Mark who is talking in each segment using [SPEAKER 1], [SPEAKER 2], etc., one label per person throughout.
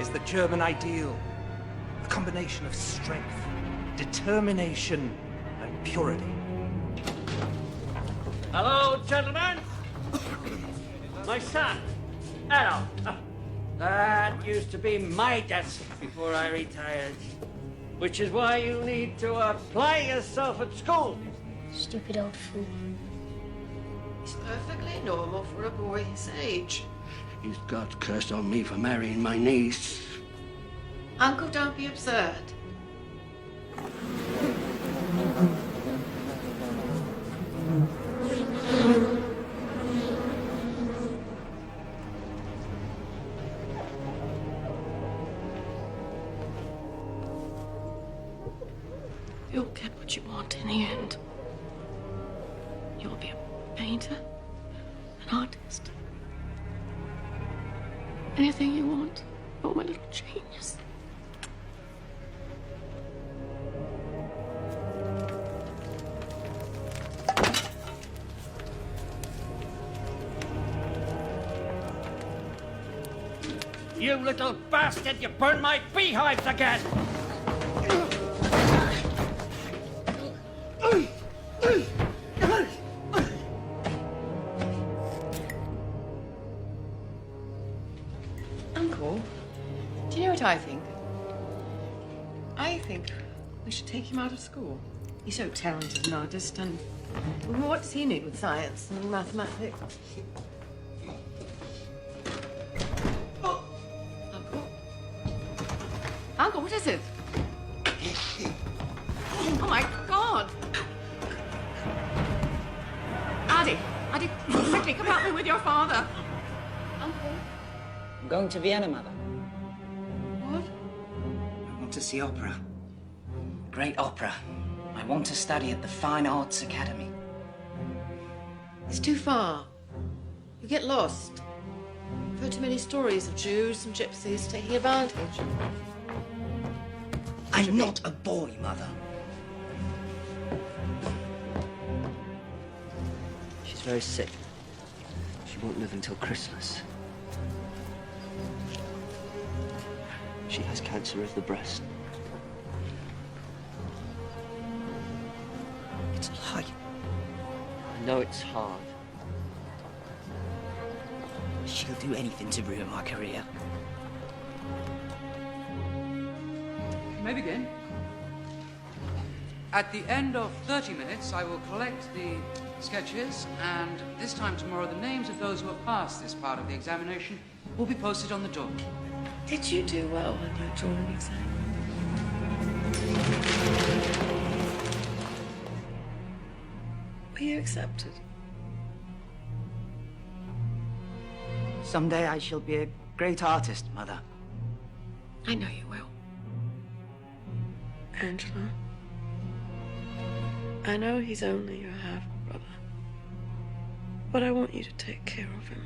[SPEAKER 1] as the German ideal. A combination of strength, determination, and purity.
[SPEAKER 2] Hello, gentlemen. My son, Adolf. That used to be my desk before I retired. Which is why you need to apply yourself at school.
[SPEAKER 3] Stupid old fool.
[SPEAKER 4] It's perfectly normal for a boy his age.
[SPEAKER 2] He's got cursed on me for marrying my niece.
[SPEAKER 4] Uncle, don't be absurd.
[SPEAKER 3] You'll get what you want in the end. You'll be a painter, an artist. Anything you want. Oh, my little genius.
[SPEAKER 2] You little bastard, you burned my beehives again!
[SPEAKER 4] Uncle, do you know what I think? I think we should take him out of school. He's so talented an artist, and what does he need with science and mathematics? Oh, Uncle? Uncle, what is it? Oh, my God! Addy, quickly, come help me with your father. Uncle?
[SPEAKER 5] I'm going to Vienna, Mother.
[SPEAKER 4] What?
[SPEAKER 5] I want to see opera. Great opera. I want to study at the Fine Arts Academy.
[SPEAKER 4] It's too far. You get lost. I've heard too many stories of Jews and gypsies taking advantage.
[SPEAKER 5] I'm not a boy, Mother.
[SPEAKER 6] She's very sick. She won't live until Christmas. She has cancer of the breast.
[SPEAKER 5] It's a lie.
[SPEAKER 6] I know it's hard.
[SPEAKER 5] She'll do anything to ruin my career.
[SPEAKER 7] You may begin. At the end of 30 minutes, I will collect the sketches, and this time tomorrow, the names of those who have passed this part of the examination will be posted on the door.
[SPEAKER 4] Did you do well on your drawing exam? Were you accepted?
[SPEAKER 5] Someday I shall be a great artist, Mother.
[SPEAKER 3] I know you will. Angela. I know he's only your half-brother. But I want you to take care of him.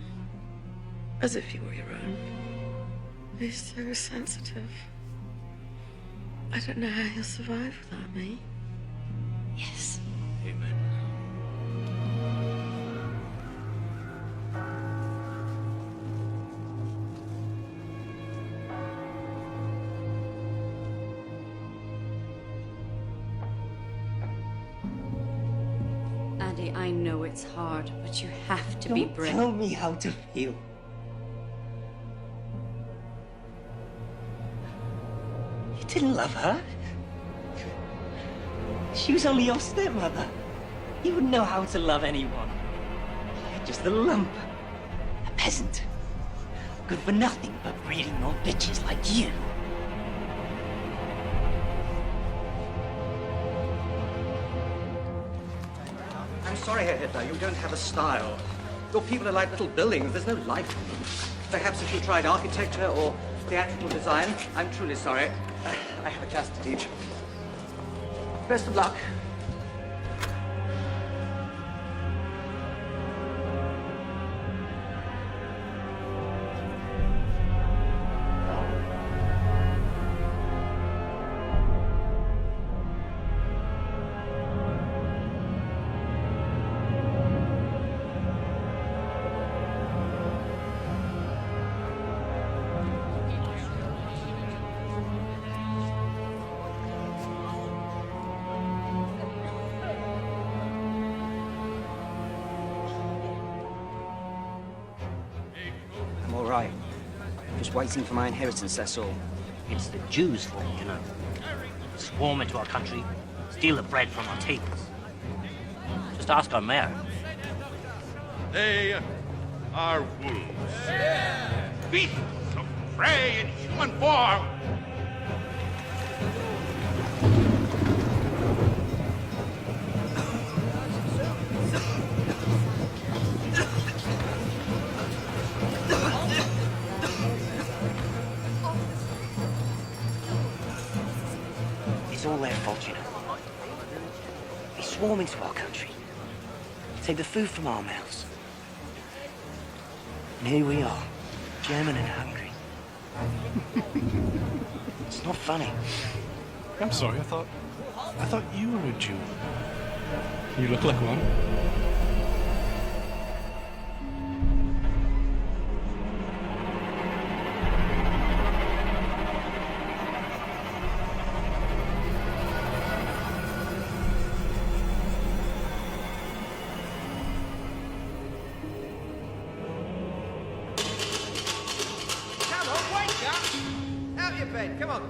[SPEAKER 3] As if he were your own. He's so sensitive. I don't know how he'll survive without me.
[SPEAKER 5] Yes.
[SPEAKER 6] Amen.
[SPEAKER 8] Addy, I know it's hard, but you have to be
[SPEAKER 5] Don't
[SPEAKER 8] brave.
[SPEAKER 5] tell me how to feel. You didn't love her. She was only your stepmother. You wouldn't know how to love anyone. You're just a lump. A peasant. Good for nothing but breeding more bitches like you.
[SPEAKER 1] I'm sorry, Herr Hitler, you don't have a style. Your people are like little buildings, there's no life in them. Perhaps if you tried architecture or theatrical design, I'm truly sorry. I have a class to teach. Best of luck.
[SPEAKER 6] just waiting for my inheritance, that's all.
[SPEAKER 5] It's the Jews' fault, you know. Swarm into our country, steal the bread from our tables. Just ask our mayor.
[SPEAKER 9] They are wolves. Beasts of prey in human form.
[SPEAKER 5] It's all their fault, you know. They swarm into our country, take the food from our mouths. And here we are, German and hungry. It's not funny.
[SPEAKER 10] I'm sorry, I thought you were a Jew. You look like one.
[SPEAKER 1] Come on, wake up! Out your bed, come on.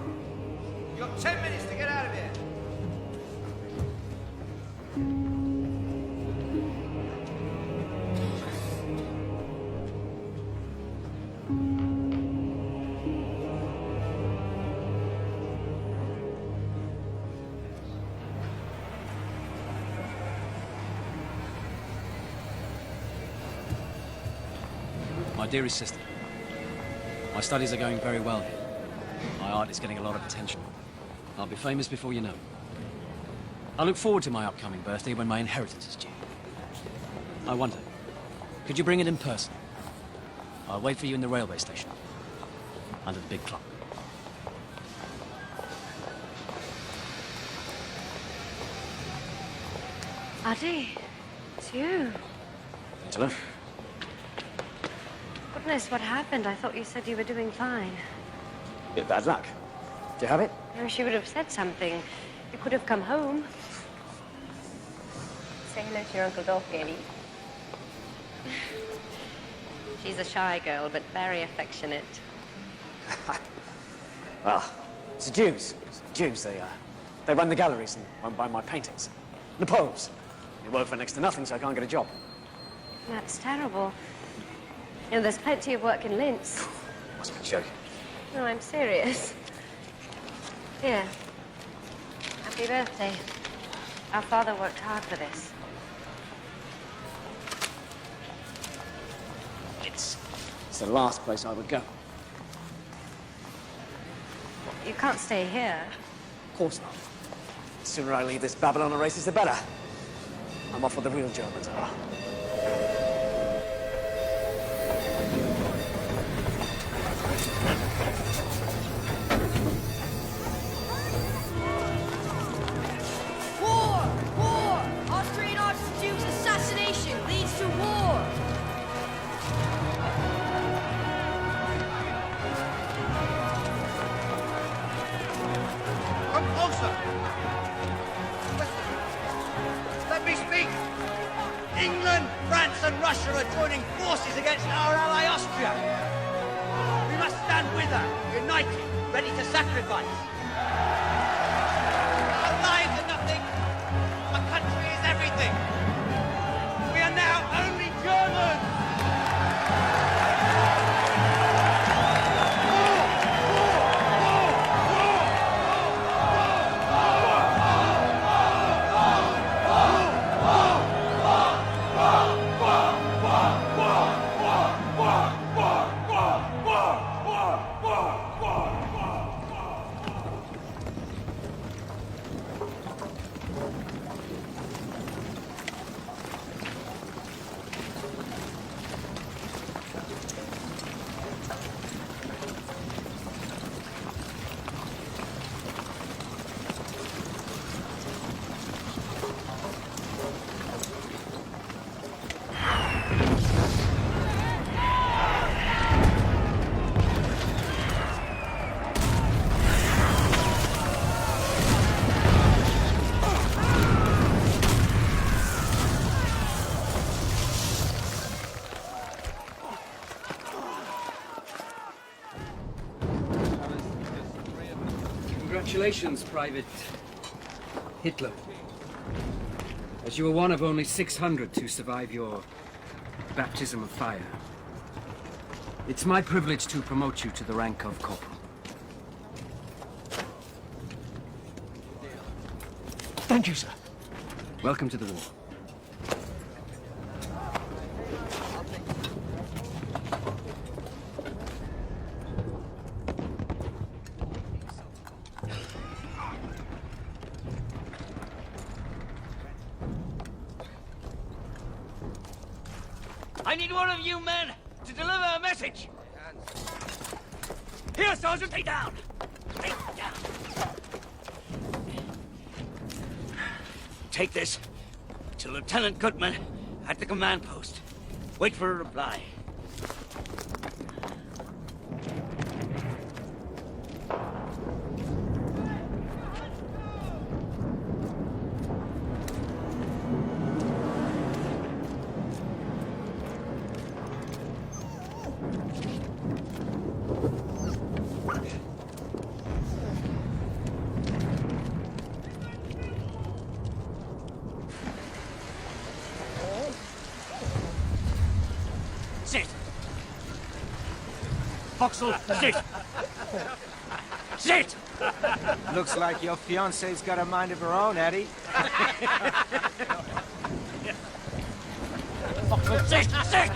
[SPEAKER 1] You've got 10 minutes to get out of here.
[SPEAKER 11] My dearest sister, my studies are going very well here. My art is getting a lot of attention. I'll be famous before you know it. I look forward to my upcoming birthday when my inheritance is due. I wonder, could you bring it in person? I'll wait for you in the railway station, under the big clock.
[SPEAKER 12] Addy, it's you.
[SPEAKER 11] Angela?
[SPEAKER 12] Goodness, what happened? I thought you said you were doing fine.
[SPEAKER 11] Bit bad luck. Do you have it?
[SPEAKER 12] No, she would have said something. You could have come home. Say hello to your Uncle Dolph, Gally. She's a shy girl, but very affectionate.
[SPEAKER 11] Well, it's the Jews. It's the Jews. They run the galleries and won't buy my paintings. The Poles. They work for next to nothing, so I can't get a job.
[SPEAKER 12] That's terrible. You know, there's plenty of work in Linz.
[SPEAKER 11] Must be joking.
[SPEAKER 12] No, I'm serious. Here. Happy birthday. Our father worked hard for this.
[SPEAKER 11] It's the last place I would go.
[SPEAKER 12] You can't stay here.
[SPEAKER 11] Of course not. The sooner I leave this Babylon of races, the better. I'm off where the real Germans are.
[SPEAKER 13] War! War! Austrian Archduke's assassination leads to war!
[SPEAKER 1] Come closer! Let me speak! England, France and Russia are joining forces against our ally Austria. We must stand with her, united, ready to sacrifice. Our lives are nothing. Our country is everything. We are now only Germans.
[SPEAKER 2] Congratulations, Private Hitler. As you were one of only 600 to survive your baptism of fire, it's my privilege to promote you to the rank of corporal.
[SPEAKER 10] Thank you, sir.
[SPEAKER 2] Welcome to the war. I need one of you men to deliver a message. Here, Sergeant, take down. Take down. Take this to Lieutenant Goodman at the command post. Wait for a reply. Sit! Foxhole, sit! Sit!
[SPEAKER 14] Looks like your fiance's got a mind of her own, Eddie.
[SPEAKER 2] Foxhole, sit! Sit!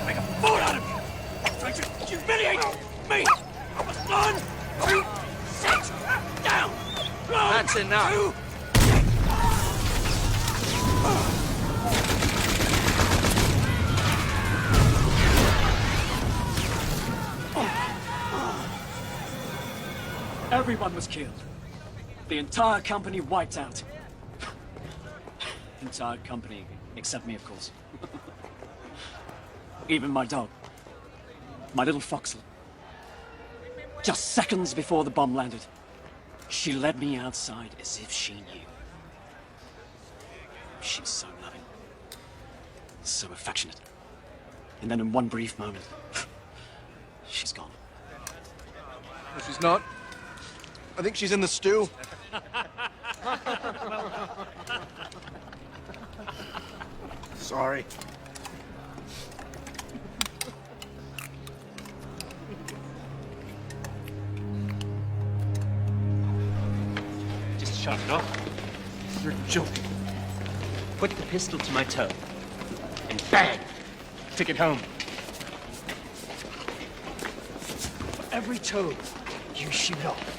[SPEAKER 2] Make a fool out of you! Trying to humiliate me! One, two, sit down!
[SPEAKER 14] That's enough.
[SPEAKER 11] Everyone was killed. The entire company wiped out. Entire company, except me, of course. Even my dog. My little Foxhole. Just seconds before the bomb landed, she led me outside as if she knew. She's so loving. So affectionate. And then in one brief moment, she's gone.
[SPEAKER 10] No, she's not. I think she's in the stew. Sorry.
[SPEAKER 5] Just shut it off.
[SPEAKER 10] You're joking.
[SPEAKER 5] Put the pistol to my toe. And bang!
[SPEAKER 10] Take it home.
[SPEAKER 15] For every toe you shoot off,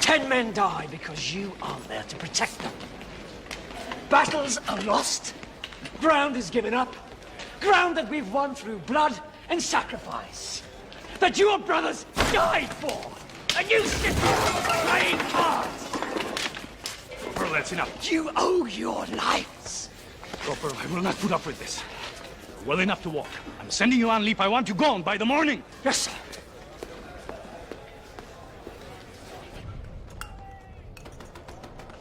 [SPEAKER 15] 10 men die because you aren't there to protect them. Battles are lost. Ground is given up. Ground that we've won through blood and sacrifice. That your brothers died for. And you sit there playing cards.
[SPEAKER 9] Corporal, that's enough.
[SPEAKER 15] You owe your lives.
[SPEAKER 9] Corporal, I will not put up with this. You're well enough to walk. I'm sending you on leave. I want you gone by the morning.
[SPEAKER 15] Yes, sir.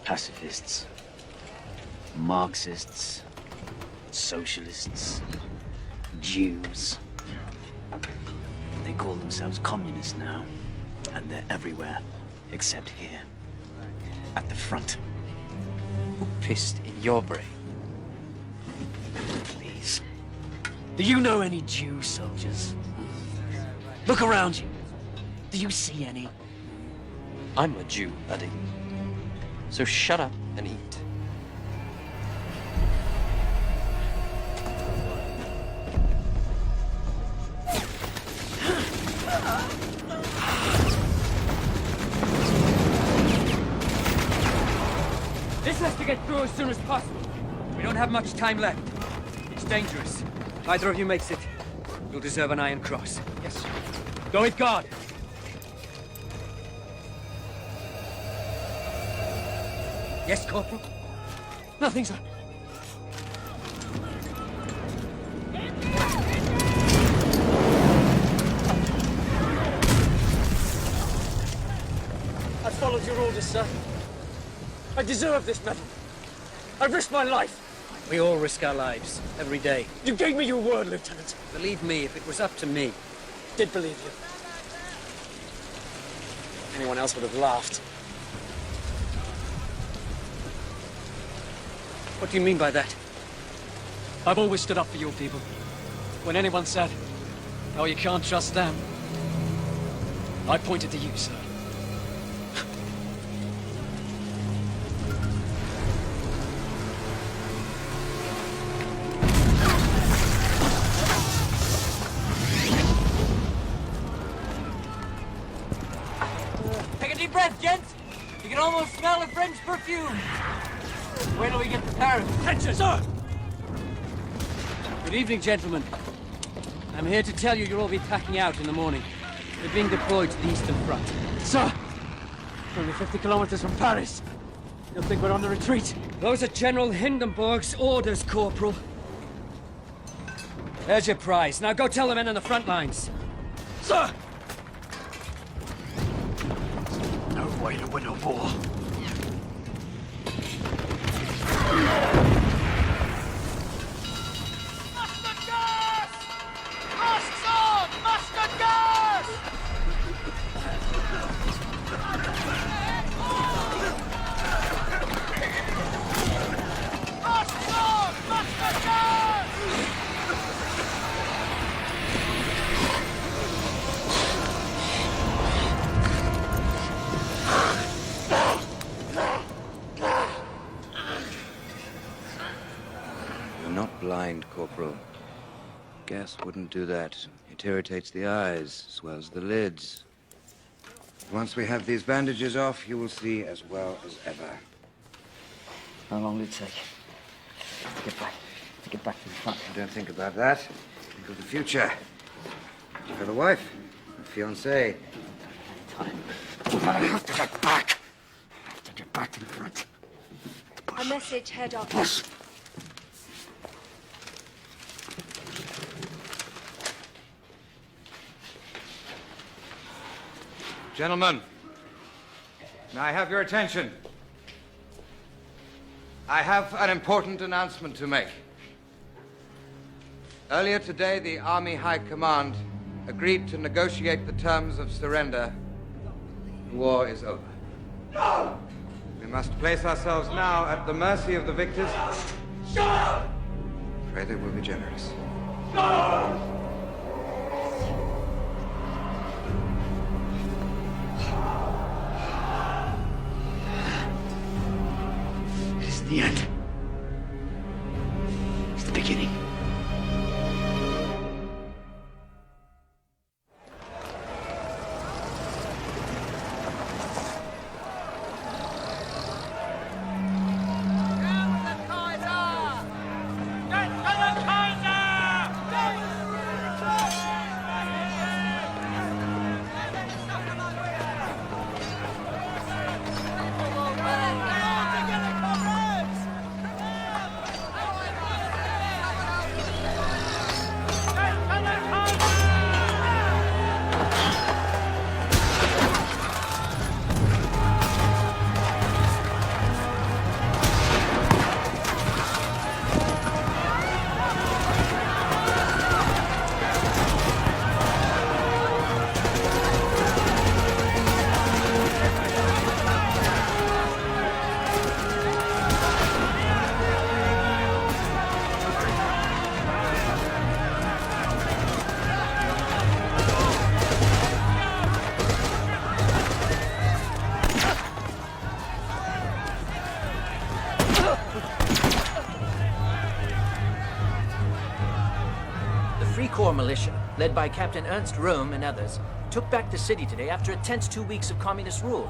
[SPEAKER 11] Pacifists, Marxists, socialists, Jews. They call themselves communists now, and they're everywhere, except here, at the front.
[SPEAKER 6] Who pissed in your brain?
[SPEAKER 11] Please. Do you know any Jew soldiers? Look around you. Do you see any?
[SPEAKER 6] I'm a Jew, buddy. So shut up and eat.
[SPEAKER 2] This has to get through as soon as possible. We don't have much time left. It's dangerous. If either of you makes it, you'll deserve an Iron Cross.
[SPEAKER 14] Yes, sir.
[SPEAKER 2] Go with God. Yes, Corporal?
[SPEAKER 15] Nothing, sir. I followed your orders, sir. I deserve this medal. I've risked my life.
[SPEAKER 6] We all risk our lives, every day.
[SPEAKER 15] You gave me your word, Lieutenant.
[SPEAKER 6] Believe me, if it was up to me...
[SPEAKER 15] Did believe you. Anyone else would have laughed.
[SPEAKER 6] What do you mean by that?
[SPEAKER 11] I've always stood up for your people. When anyone said, "Oh, you can't trust them," I pointed to you, sir.
[SPEAKER 2] Take a deep breath, gents. You can almost smell the French perfume. Wait till we get to Paris.
[SPEAKER 15] Attention, sir!
[SPEAKER 11] Good evening, gentlemen. I'm here to tell you you'll all be packing out in the morning. We're being deployed to the Eastern Front.
[SPEAKER 15] Sir! We're only 50 kilometers from Paris. You think we're on the retreat?
[SPEAKER 11] Those are General Hindenburg's orders, Corporal. There's your prize. Now go tell the men on the front lines.
[SPEAKER 15] Sir! No way to win a war.
[SPEAKER 16] You're not blind, Corporal. Gas wouldn't do that. It irritates the eyes, swells the lids. Once we have these bandages off, you will see as well as ever.
[SPEAKER 5] How long will it take to get back to the front?
[SPEAKER 16] Don't think about that. Think of the future. You have a wife, a fiancé.
[SPEAKER 5] I have to get back. I have to get back to the front.
[SPEAKER 12] A message, Herr Doctor.
[SPEAKER 5] Push.
[SPEAKER 16] Gentlemen, may I have your attention? I have an important announcement to make. Earlier today, the Army High Command agreed to negotiate the terms of surrender. The war is over. No! We must place ourselves now at the mercy of the victors. No! Pray they will be generous. No!
[SPEAKER 5] It's the end. It's the beginning.
[SPEAKER 17] Corps militia, led by Captain Ernst Röhm and others, took back the city today after a tense 2 weeks of communist rule.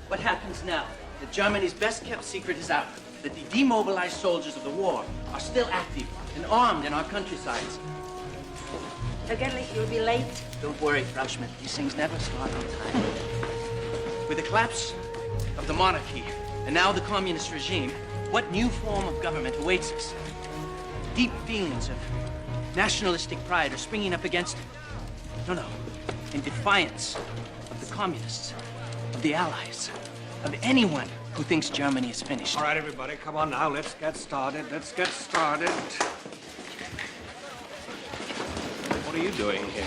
[SPEAKER 18] What happens now? That Germany's best-kept secret is out. That the demobilized soldiers of the war are still active and armed in our countrysides.
[SPEAKER 12] Again, you'll be late.
[SPEAKER 18] Don't worry, Frau Schmidt. These things never start on time. With the collapse of the monarchy and now the communist regime, what new form of government awaits us? Deep feelings of nationalistic pride are springing up against, in defiance of the communists, of the Allies, of anyone who thinks Germany is finished.
[SPEAKER 1] All right, everybody, come on now. Let's get started. Let's get started.
[SPEAKER 10] What are you doing here?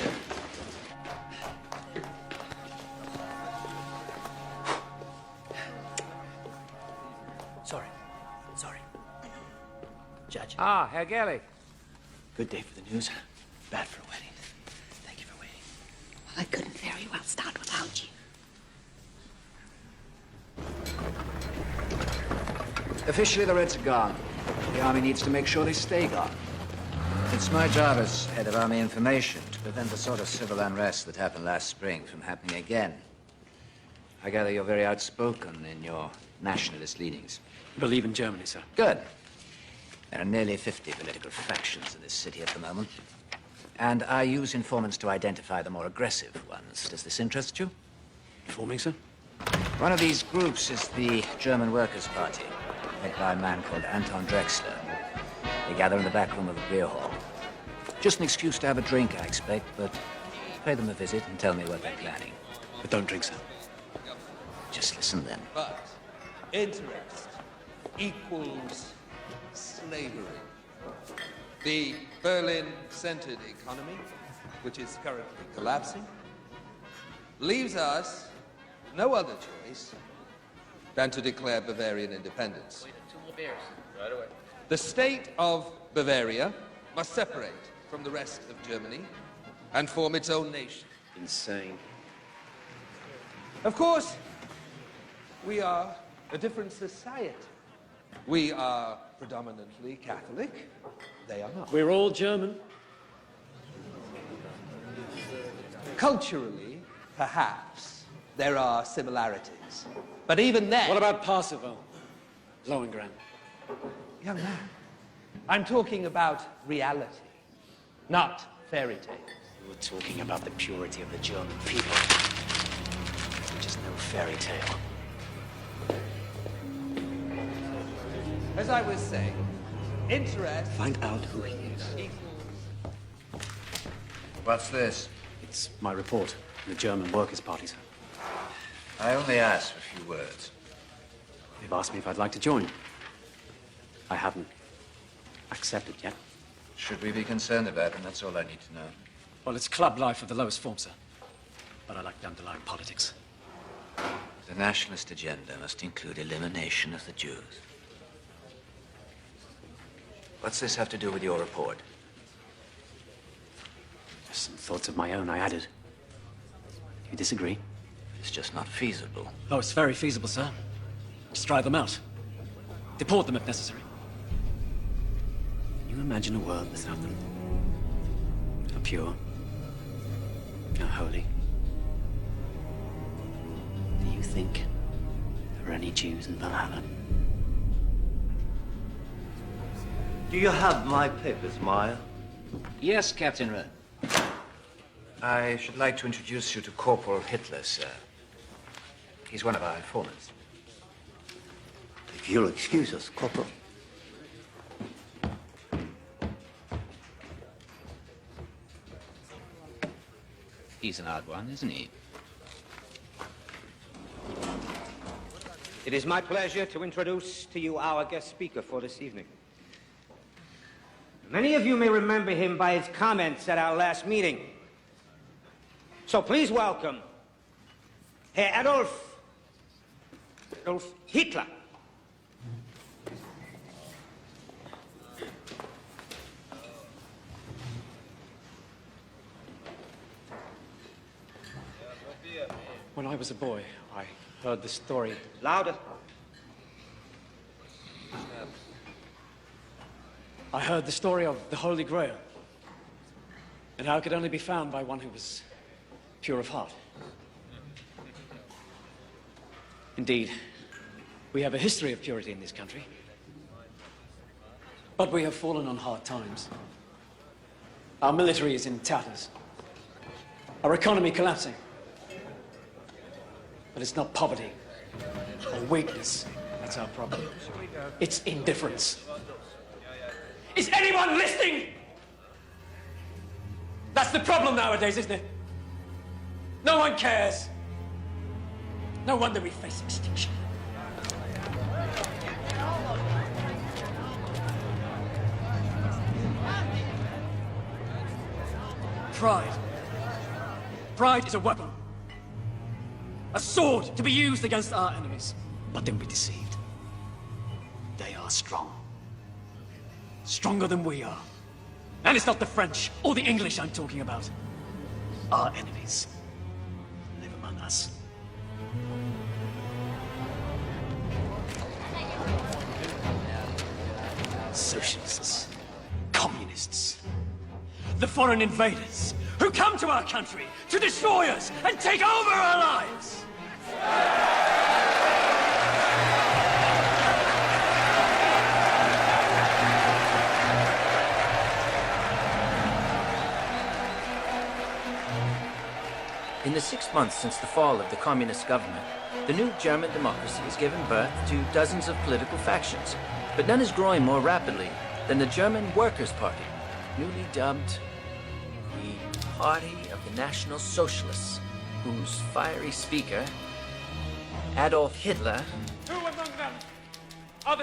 [SPEAKER 17] Sorry. Judge.
[SPEAKER 16] Ah, Herr Gerlich.
[SPEAKER 18] Good day for the news, bad for a wedding. Thank you for waiting.
[SPEAKER 12] I couldn't very well start without you.
[SPEAKER 14] Officially, the Reds are gone. The army needs to make sure they stay gone. It's my job as head of army information to prevent the sort of civil unrest that happened last spring from happening again. I gather you're very outspoken in your nationalist leanings.
[SPEAKER 11] Believe in Germany, sir.
[SPEAKER 14] Good. There are nearly 50 political factions in this city at the moment. And I use informants to identify the more aggressive ones. Does this interest you?
[SPEAKER 11] Informing, sir?
[SPEAKER 14] One of these groups is the German Workers' Party, led by a man called Anton Drexler. They gather in the back room of the beer hall. Just an excuse to have a drink, I expect, but pay them a visit and tell me what they're planning.
[SPEAKER 11] But don't drink, sir.
[SPEAKER 14] Just listen then.
[SPEAKER 19] But interest equals slavery. The Berlin-centered economy, which is currently collapsing, leaves us no other choice than to declare Bavarian independence.
[SPEAKER 7] Two more beers. Right away.
[SPEAKER 19] The state of Bavaria must separate from the rest of Germany and form its own nation.
[SPEAKER 10] Insane.
[SPEAKER 19] Of course, we are a different society. We are predominantly Catholic. They are not.
[SPEAKER 11] We're all German.
[SPEAKER 19] Culturally, perhaps, there are similarities. But even then...
[SPEAKER 11] What about Parsifal? Lohengrin?
[SPEAKER 19] Young man, I'm talking about reality, not fairy tales.
[SPEAKER 11] We're talking about the purity of the German people, which is no fairy tale.
[SPEAKER 19] As I was saying, interest...
[SPEAKER 11] Find out who he is.
[SPEAKER 14] What's this?
[SPEAKER 11] It's my report from the German Workers' Party, sir.
[SPEAKER 14] I only asked for a few words.
[SPEAKER 11] They've asked me if I'd like to join. I haven't accepted yet.
[SPEAKER 14] Should we be concerned about them? That's all I need to know.
[SPEAKER 11] Well, it's club life of the lowest form, sir. But I like the underlying politics.
[SPEAKER 14] The nationalist agenda must include elimination of the Jews. What's this have to do with your report?
[SPEAKER 11] Just some thoughts of my own I added. Do you disagree?
[SPEAKER 14] It's just not feasible.
[SPEAKER 11] Oh, it's very feasible, sir. Just drive them out. Deport them if necessary. Can you imagine a world without them? No pure, no holy. Do you think there are any Jews in Valhalla?
[SPEAKER 20] Do you have my papers, Meyer?
[SPEAKER 14] Yes, Captain Rudd. I should like to introduce you to Corporal Hitler, sir. He's one of our informants.
[SPEAKER 20] If you'll excuse us, Corporal.
[SPEAKER 14] He's an odd one, isn't he?
[SPEAKER 1] It is my pleasure to introduce to you our guest speaker for this evening. Many of you may remember him by his comments at our last meeting. So please welcome Herr Adolf Hitler.
[SPEAKER 11] When I was a boy, I heard the story.
[SPEAKER 1] Louder.
[SPEAKER 11] I heard the story of the Holy Grail, and how it could only be found by one who was pure of heart. Indeed, we have a history of purity in this country, but we have fallen on hard times. Our military is in tatters, our economy collapsing. But it's not poverty or weakness that's our problem. It's indifference. Is anyone listening? That's the problem nowadays, isn't it? No one cares. No wonder we face extinction. pride. Pride is a weapon. A sword to be used against our enemies. But don't be deceived. They are strong. Stronger than we are. And it's not the French or the English I'm talking about. Our enemies live among us. Socialists, communists, the foreign invaders who come to our country to destroy us and take over our lives.
[SPEAKER 17] In the 6 months since the fall of the communist government, the new German democracy has given birth to dozens of political factions, but none is growing more rapidly than the German Workers' Party, newly dubbed the Party of the National Socialists, whose fiery speaker, Adolf Hitler,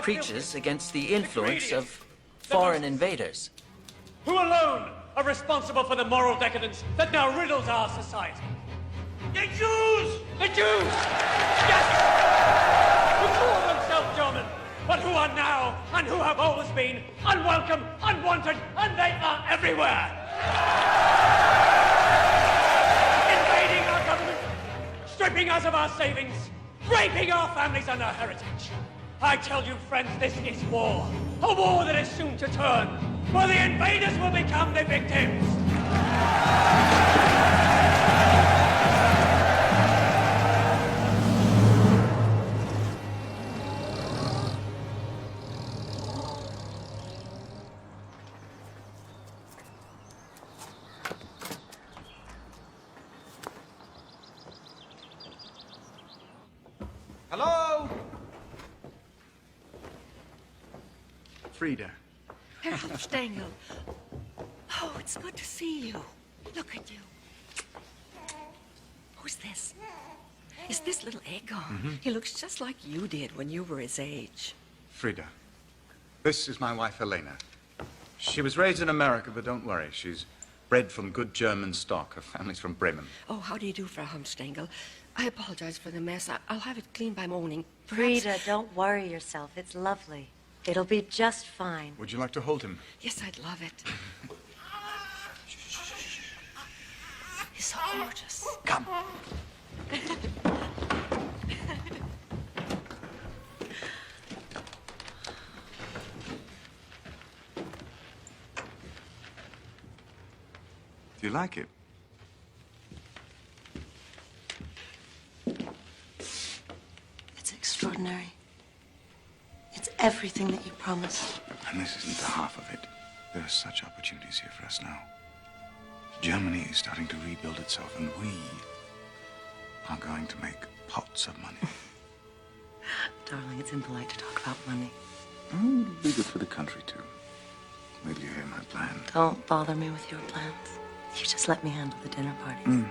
[SPEAKER 17] preaches against the influence of foreign invaders.
[SPEAKER 11] Who alone are responsible for the moral decadence that now riddles our society? The Jews! The Jews! Yes! Who call themselves German, but who are now, and who have always been, unwelcome, unwanted, and they are everywhere! Invading our government, stripping us of our savings, raping our families and our heritage. I tell you, friends, this is war. A war that is soon to turn, where the invaders will become the victims.
[SPEAKER 1] Hello?
[SPEAKER 10] Frida.
[SPEAKER 3] Herr Stengel. Oh, it's good to see you. Look at you. Who's this? Is this little Egon?
[SPEAKER 21] Mhm.
[SPEAKER 3] He looks just like you did when you were his age.
[SPEAKER 21] Frida. This is my wife, Helena. She was raised in America, but don't worry. She's bred from good German stock. Her family's from Bremen.
[SPEAKER 3] Oh, how do you do, Frau Humstengel? I apologize for the mess. I'll have it cleaned by morning.
[SPEAKER 12] Frida, don't worry yourself. It's lovely. It'll be just fine.
[SPEAKER 21] Would you like to hold him?
[SPEAKER 3] Yes, I'd love it. He's so gorgeous.
[SPEAKER 21] Come. Do you like it?
[SPEAKER 3] It's extraordinary. It's everything that you promised.
[SPEAKER 21] And this isn't the half of it. There are such opportunities here for us now. Germany is starting to rebuild itself, and we are going to make pots of money.
[SPEAKER 3] Darling, it's impolite to talk about money.
[SPEAKER 21] Oh, it'll be good for the country, too. Wait till you hear my plan.
[SPEAKER 3] Don't bother me with your plans. You just let me handle the dinner parties.
[SPEAKER 21] Mm.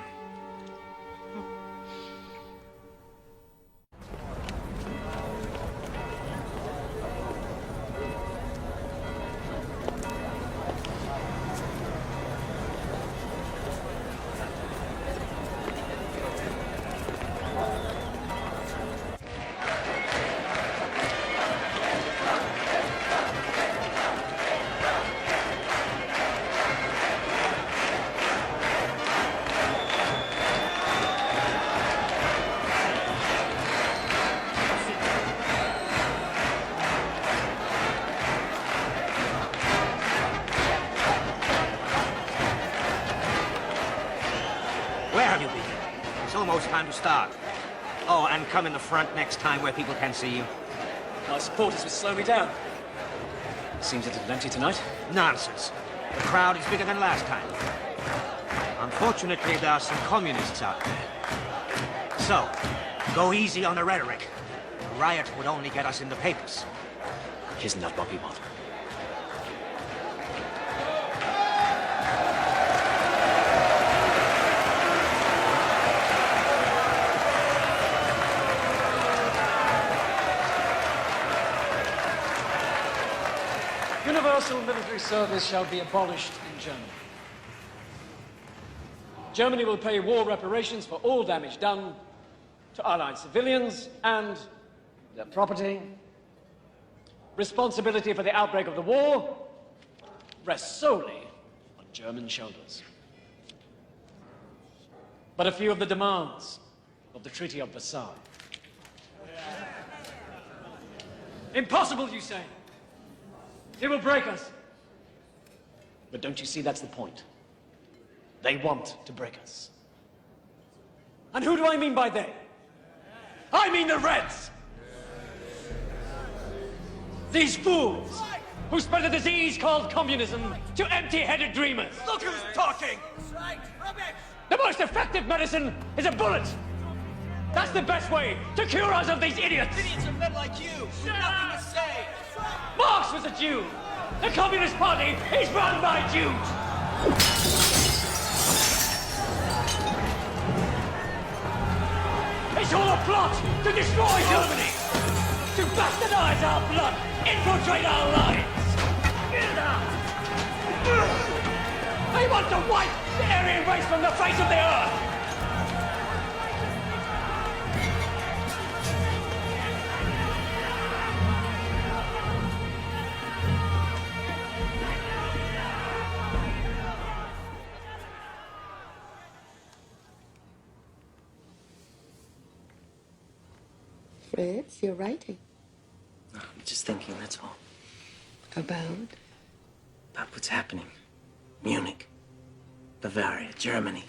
[SPEAKER 22] Where have you been? It's almost time to start. Oh, and come in the front next time where people can see you.
[SPEAKER 11] Our supporters will slow me down. Seems a little empty tonight.
[SPEAKER 22] Nonsense. The crowd is bigger than last time. Unfortunately, there are some communists out there. So, go easy on the rhetoric. A riot would only get us in the papers.
[SPEAKER 11] Isn't that what we want?
[SPEAKER 15] Universal military service shall be abolished in Germany.
[SPEAKER 11] Germany will pay war reparations for all damage done to Allied civilians and their property. Responsibility for the outbreak of the war rests solely on German shoulders. But a few of the demands of the Treaty of Versailles. Impossible, you say? It will break us. But don't you see that's the point? They want to break us. And who do I mean by they? I mean the Reds! These fools who spread a disease called communism to empty-headed dreamers.
[SPEAKER 2] Look who's talking!
[SPEAKER 11] The most effective medicine is a bullet! That's the best way to cure us of these idiots!
[SPEAKER 2] Idiots are men like you! You've nothing to say!
[SPEAKER 11] Marx was a Jew! The Communist Party is run by Jews! It's all a plot to destroy Germany! To bastardize our blood! Infiltrate our lives! They want to wipe the Aryan race from the face of the earth!
[SPEAKER 3] Fritz, you're writing.
[SPEAKER 18] I'm just thinking, that's all.
[SPEAKER 3] About?
[SPEAKER 18] About what's happening. Munich, Bavaria, Germany.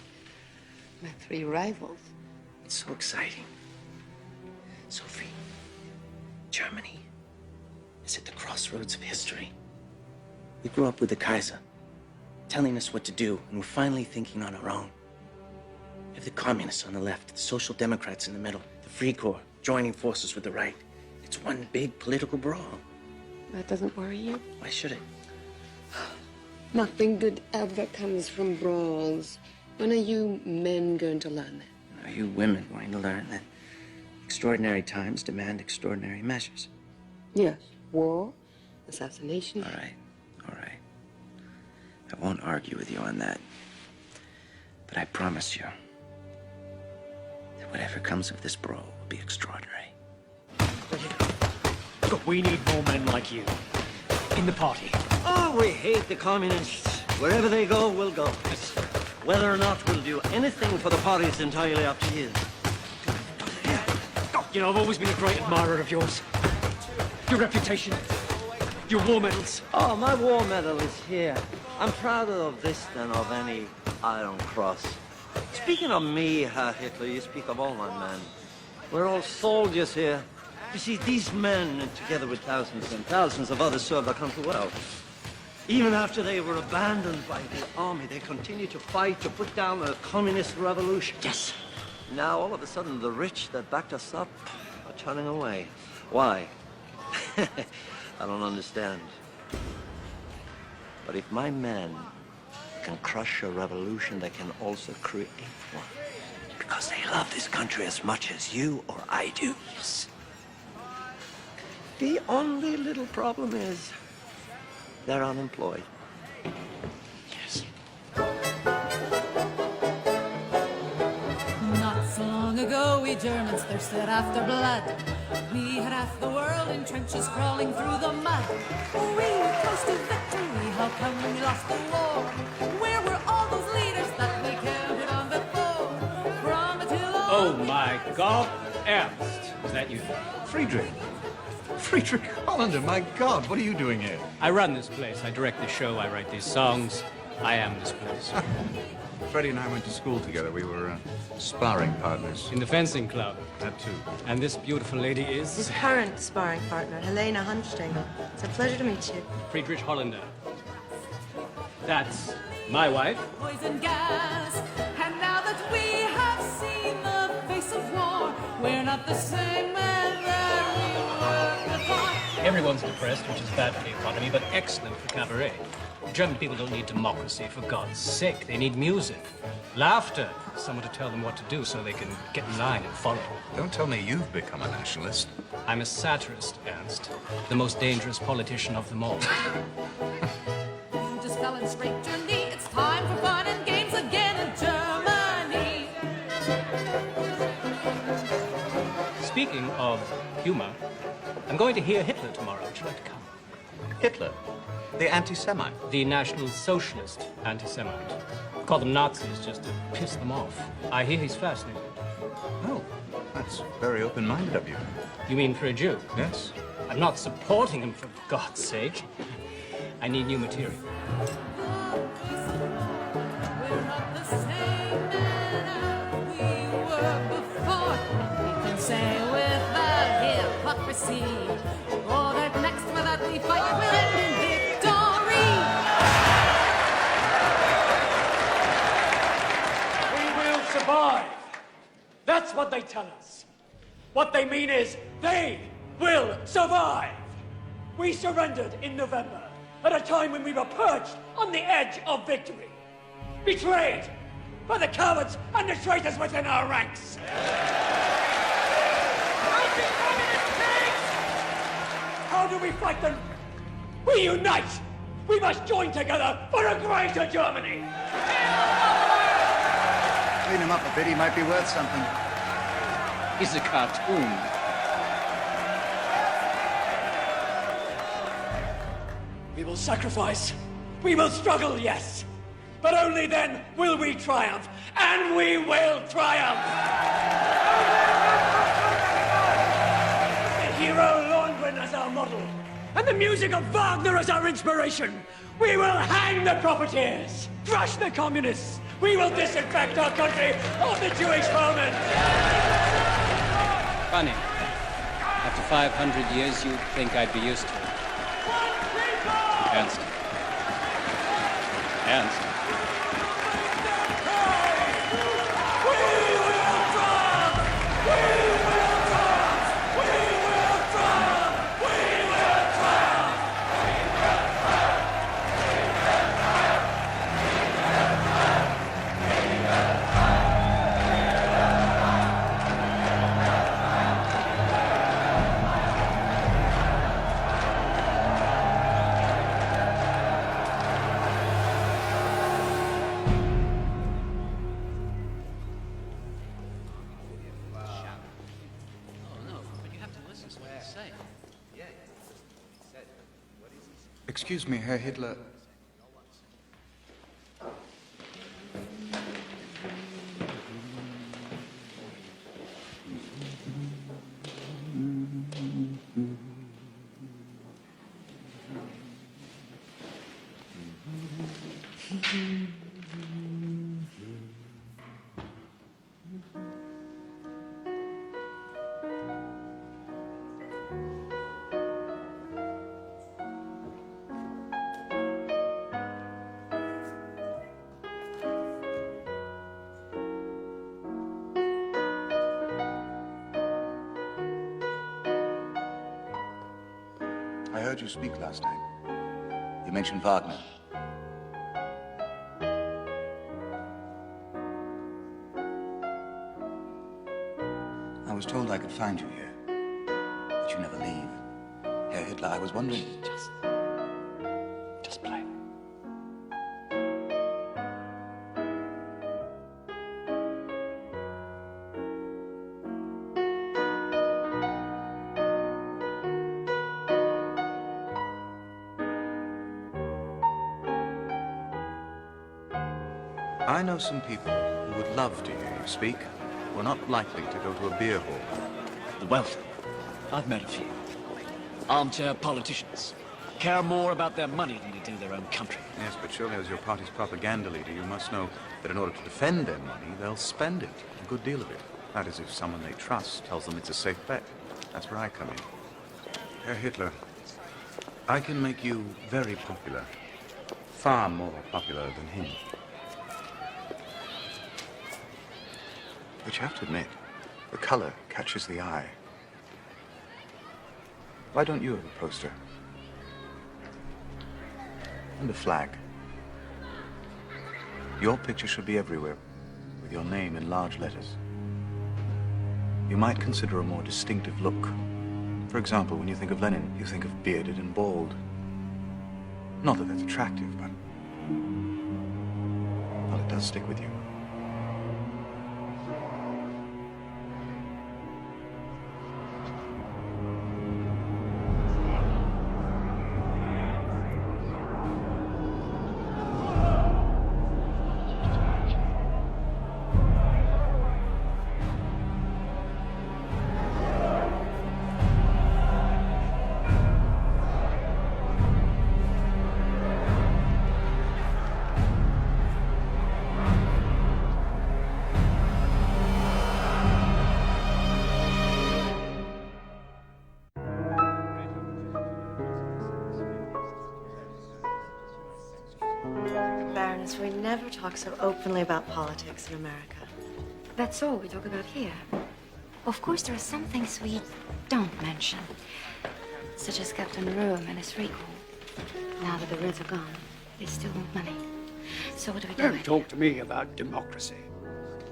[SPEAKER 3] My 3 rivals.
[SPEAKER 18] It's so exciting. Sophie, Germany is at the crossroads of history. We grew up with the Kaiser, telling us what to do, and we're finally thinking on our own. We have the communists on the left, the social democrats in the middle, the Free Corps joining forces with the right. It's one big political brawl.
[SPEAKER 3] That doesn't worry you?
[SPEAKER 18] Why should it?
[SPEAKER 3] Nothing good ever comes from brawls. When are you men going to learn that?
[SPEAKER 18] Are you women going to learn that extraordinary times demand extraordinary measures?
[SPEAKER 3] Yes. War, assassination.
[SPEAKER 18] All right, all right. I won't argue with you on that. But I promise you that whatever comes of this brawl will be extraordinary.
[SPEAKER 11] Look, we need more men like you. In the party.
[SPEAKER 2] Oh, we hate the communists. Wherever they go, we'll go. Whether or not we'll do anything for the party is entirely up to you.
[SPEAKER 11] You know, I've always been a great admirer of yours. Your reputation, your war medals.
[SPEAKER 2] Oh, my war medal is here. I'm prouder of this than of any Iron Cross. Speaking of me, Herr Hitler, you speak of all my men. We're all soldiers here. You see, these men, together with thousands and thousands of others, served our country well. Even after they were abandoned by the army, they continued to fight to put down a communist revolution.
[SPEAKER 11] Yes.
[SPEAKER 2] Now, all of a sudden, the rich that backed us up are turning away. Why? I don't understand. But if my men can crush a revolution, they can also create one. Because they love this country as much as you or I do. Yes. The only little problem is they're unemployed.
[SPEAKER 11] Yes.
[SPEAKER 4] Not so long ago, we Germans thirsted after blood. We had half the world in trenches crawling through the mud. We were close to victory. How come we lost the war? Where were all those leaders that we counted on before? From Attila.
[SPEAKER 11] Oh my God, Ernst. Is that you?
[SPEAKER 10] Friedrich. Friedrich Hollander, my God, what are you doing here?
[SPEAKER 11] I run this place. I direct this show. I write these songs. I am this place.
[SPEAKER 21] Freddie and I went to school together. We were sparring partners.
[SPEAKER 11] In the fencing club.
[SPEAKER 21] That too.
[SPEAKER 11] And this beautiful lady
[SPEAKER 3] His
[SPEAKER 11] is...
[SPEAKER 3] current sparring partner, Helena Hunstengel. It's a pleasure to meet you.
[SPEAKER 11] Friedrich Hollander. That's my wife.
[SPEAKER 4] Poison gas. And now that we have seen the face of war, we're not the same men that we were before.
[SPEAKER 11] Everyone's depressed, which is bad for the economy, but excellent for cabaret. German people don't need democracy, for God's sake. They need music, laughter, someone to tell them what to do so they can get in line and follow.
[SPEAKER 21] Don't tell me you've become a nationalist.
[SPEAKER 11] I'm a satirist, Ernst. The most dangerous politician of them all.
[SPEAKER 4] You just fell and scraped your knee. It's time for fun and games again in Germany.
[SPEAKER 8] humor. I'm going to hear Hitler tomorrow. Would you like to come?
[SPEAKER 13] Hitler? The anti-Semite?
[SPEAKER 8] The National Socialist anti-Semite. Call them Nazis just to piss them off. I hear he's fascinating.
[SPEAKER 13] Oh, that's very open-minded of you.
[SPEAKER 8] You mean for a Jew?
[SPEAKER 13] Yes.
[SPEAKER 8] I'm not supporting him, for God's sake. I need new material.
[SPEAKER 4] Say without hypocrisy, or that next without we fight will end in victory.
[SPEAKER 15] We will survive. That's what they tell us. What they mean is they will survive. We surrendered in November at a time when we were perched on the edge of victory. Betrayed by the cowards and the traitors within our ranks. How do we fight them? We unite! We must join together for a greater Germany!
[SPEAKER 14] Clean him up a bit, he might be worth something.
[SPEAKER 18] He's a cartoon.
[SPEAKER 15] We will sacrifice. We will struggle, yes. But only then will we triumph. And we will triumph! The hero Lohengrin as our model, and the music of Wagner as our inspiration. We will hang the profiteers, crush the communists. We will disinfect our country of the Jewish vermin.
[SPEAKER 11] Funny. After 500 years, you'd think I'd be used to it. Ernst. Ernst.
[SPEAKER 21] Excuse me, Herr Hitler. I heard you speak last night. You mentioned Wagner. I was told I could find you here, that you never leave. Herr Hitler, I was wondering... Just play. I know some people who would love to hear you speak, who are not likely to go to a beer hall.
[SPEAKER 11] The wealthy. I've met a few. Armchair politicians. Care more about their money than they do their own country.
[SPEAKER 21] Yes, but surely as your party's propaganda leader, you must know that in order to defend their money, they'll spend it, a good deal of it. That is, if someone they trust tells them it's a safe bet. That's where I come in. Herr Hitler, I can make you very popular. Far more popular than him. But you have to admit, the color catches the eye. Why don't you have a poster? And a flag. Your picture should be everywhere, with your name in large letters. You might consider a more distinctive look. For example, when you think of Lenin, you think of bearded and bald. Not that that's attractive, but... well, it does stick with you.
[SPEAKER 3] Baroness, we never talk so openly about politics in America.
[SPEAKER 12] That's all we talk about here. Of course, there are some things we don't mention, such as Captain Ruhm and his recall. Now that the Reds are gone, they still want money. So what do we do?
[SPEAKER 6] Don't talk to me about democracy.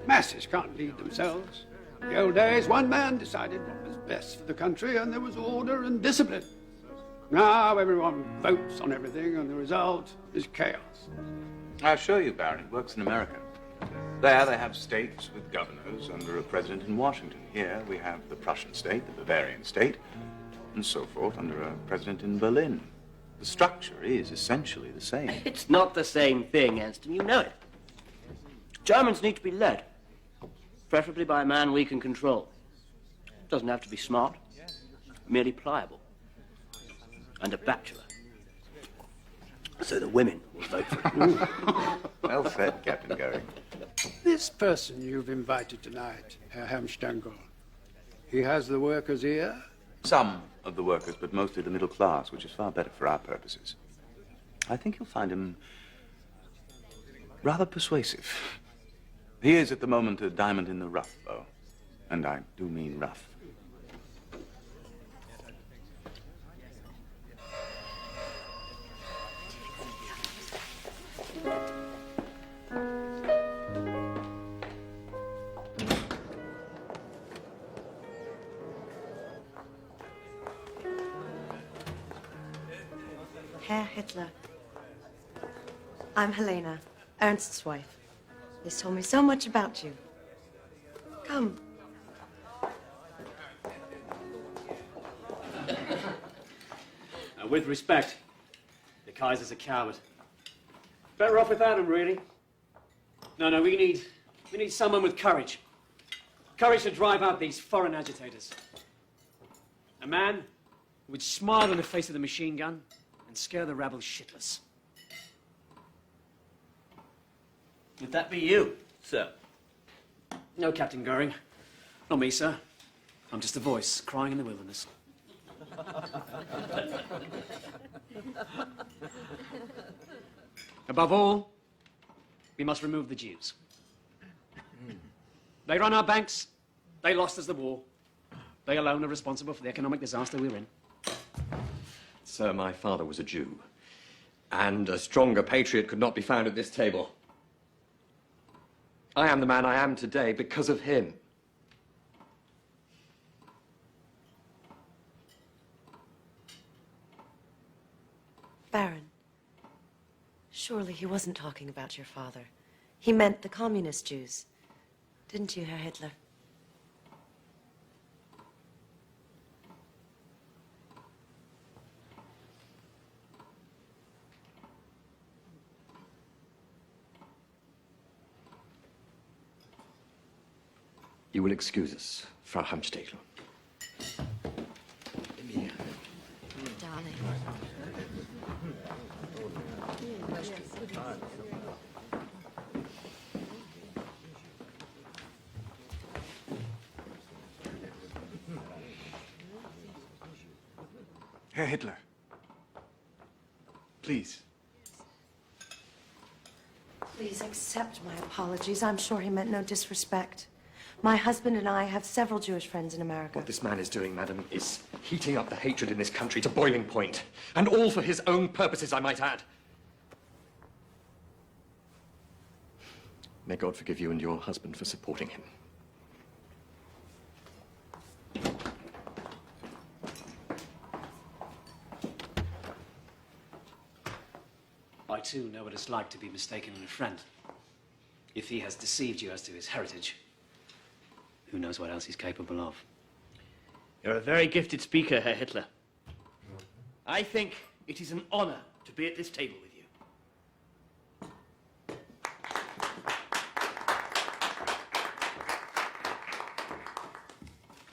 [SPEAKER 6] Masses can't lead themselves. In the old days, one man decided what was best for the country, and there was order and discipline. Now everyone votes on everything, and the result is chaos.
[SPEAKER 21] I assure you, Baron, it works in America. There they have states with governors under a president in Washington. Here we have the Prussian state, the Bavarian state, and so forth under a president in Berlin. The structure is essentially the same.
[SPEAKER 18] It's not the same thing, Anston. You know it. Germans need to be led, preferably by a man we can control. Doesn't have to be smart, merely pliable, and a bachelor. So the women will vote for him.
[SPEAKER 21] Well said, Captain Goering.
[SPEAKER 6] This person you've invited tonight, Herr Hermstengel, he has the workers' ear?
[SPEAKER 21] Some of the workers, but mostly the middle class, which is far better for our purposes. I think you'll find him rather persuasive. He is at the moment a diamond in the rough, though. And I do mean rough.
[SPEAKER 3] Herr Hitler. I'm Helena, Ernst's wife. He's told me so much about you. Come.
[SPEAKER 11] With respect, the Kaiser's a coward. Better off without him, really. No, we need someone with courage. Courage to drive out these foreign agitators. A man who would smile in the face of the machine gun and scare the rabble shitless.
[SPEAKER 18] Would that be you, sir?
[SPEAKER 11] No, Captain Goering. Not me, sir. I'm just a voice crying in the wilderness. Above all, we must remove the Jews. They run our banks. They lost us the war. They alone are responsible for the economic disaster we're in.
[SPEAKER 9] Sir, my father was a Jew, and a stronger patriot could not be found at this table. I am the man I am today because of him.
[SPEAKER 3] Baron, surely he wasn't talking about your father. He meant the communist Jews. Didn't you, Herr Hitler?
[SPEAKER 9] You will excuse us, Frau Hamstegel.
[SPEAKER 12] Darling.
[SPEAKER 21] Herr Hitler, please.
[SPEAKER 3] Please accept my apologies. I'm sure he meant no disrespect. My husband and I have several Jewish friends in America.
[SPEAKER 9] What this man is doing, madam, is heating up the hatred in this country to boiling point. And all for his own purposes, I might add. May God forgive you and your husband for supporting him.
[SPEAKER 11] I, too, know what it's like to be mistaken in a friend. If he has deceived you as to his heritage, who knows what else he's capable of?
[SPEAKER 18] You're a very gifted speaker, Herr Hitler. I think it is an honor to be at this table with you.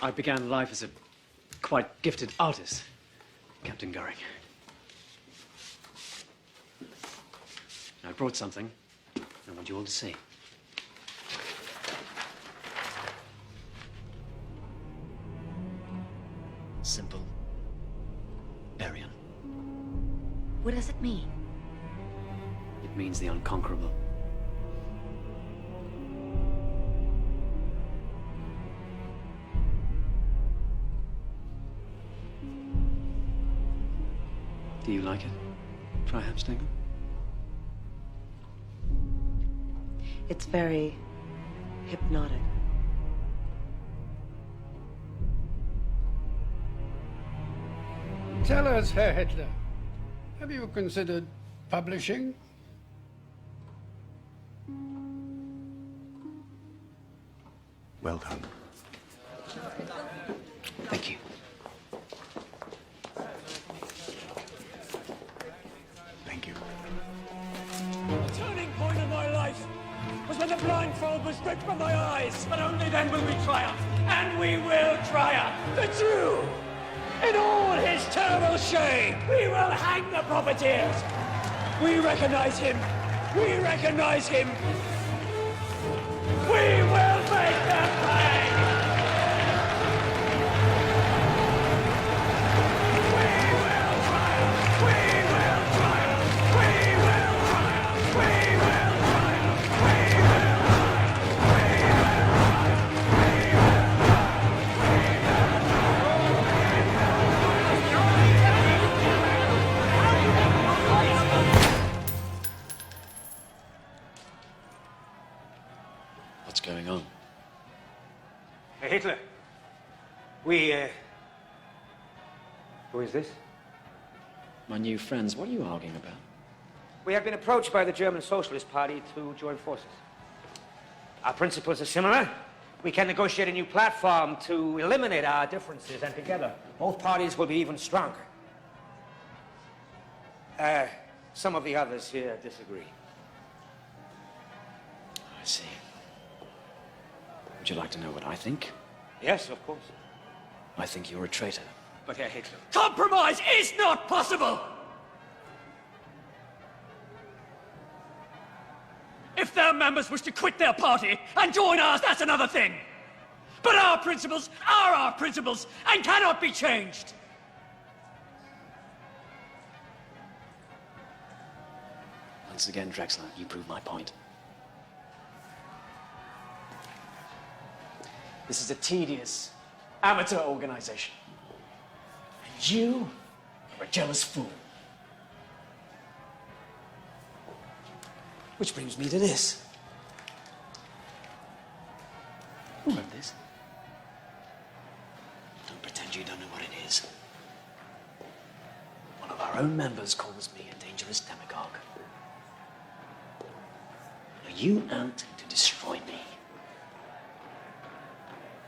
[SPEAKER 11] I began life as a quite gifted artist, Captain Goering. I brought something I want you all to see. Simple. Aryan.
[SPEAKER 12] What does it mean?
[SPEAKER 11] It means the unconquerable. Do you like it, Freiheim-Stengel?
[SPEAKER 3] It's very hypnotic.
[SPEAKER 6] Tell us, Herr Hitler, have you considered publishing?
[SPEAKER 21] Well done.
[SPEAKER 11] Thank you.
[SPEAKER 21] Thank you.
[SPEAKER 15] The turning point of my life was when the blindfold was ripped from my eyes. But only then will we triumph. And we will triumph. The Jew, in all his terrible shame, we will hang the profiteers. We recognize him. We recognize him. We will make them pay.
[SPEAKER 11] What's going on?
[SPEAKER 15] Hitler, who is this?
[SPEAKER 11] My new friends, what are you arguing about?
[SPEAKER 15] We have been approached by the German Socialist Party to join forces. Our principles are similar. We can negotiate a new platform to eliminate our differences, and together, both parties will be even stronger. Some of the others here disagree.
[SPEAKER 11] I see. Would you like to know what I think?
[SPEAKER 15] Yes, of course.
[SPEAKER 11] I think you're a traitor.
[SPEAKER 15] But Herr Hitler, compromise is not possible! If their members wish to quit their party and join ours, that's another thing. But our principles are our principles and cannot be changed.
[SPEAKER 11] Once again, Drexler, you prove my point. This is a tedious, amateur organization. And you are a jealous fool. Which brings me to this. Who wrote this? Don't pretend you don't know what it is. One of our own members calls me a dangerous demagogue. Are you out to destroy me?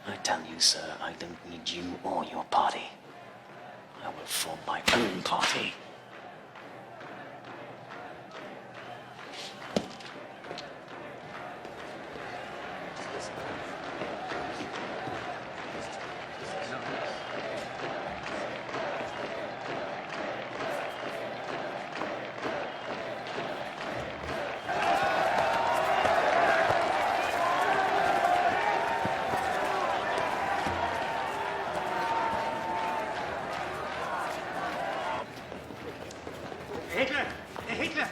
[SPEAKER 11] I tell you, sir, I don't need you or your party. I will form my own party.
[SPEAKER 15] Hitler! Hitler!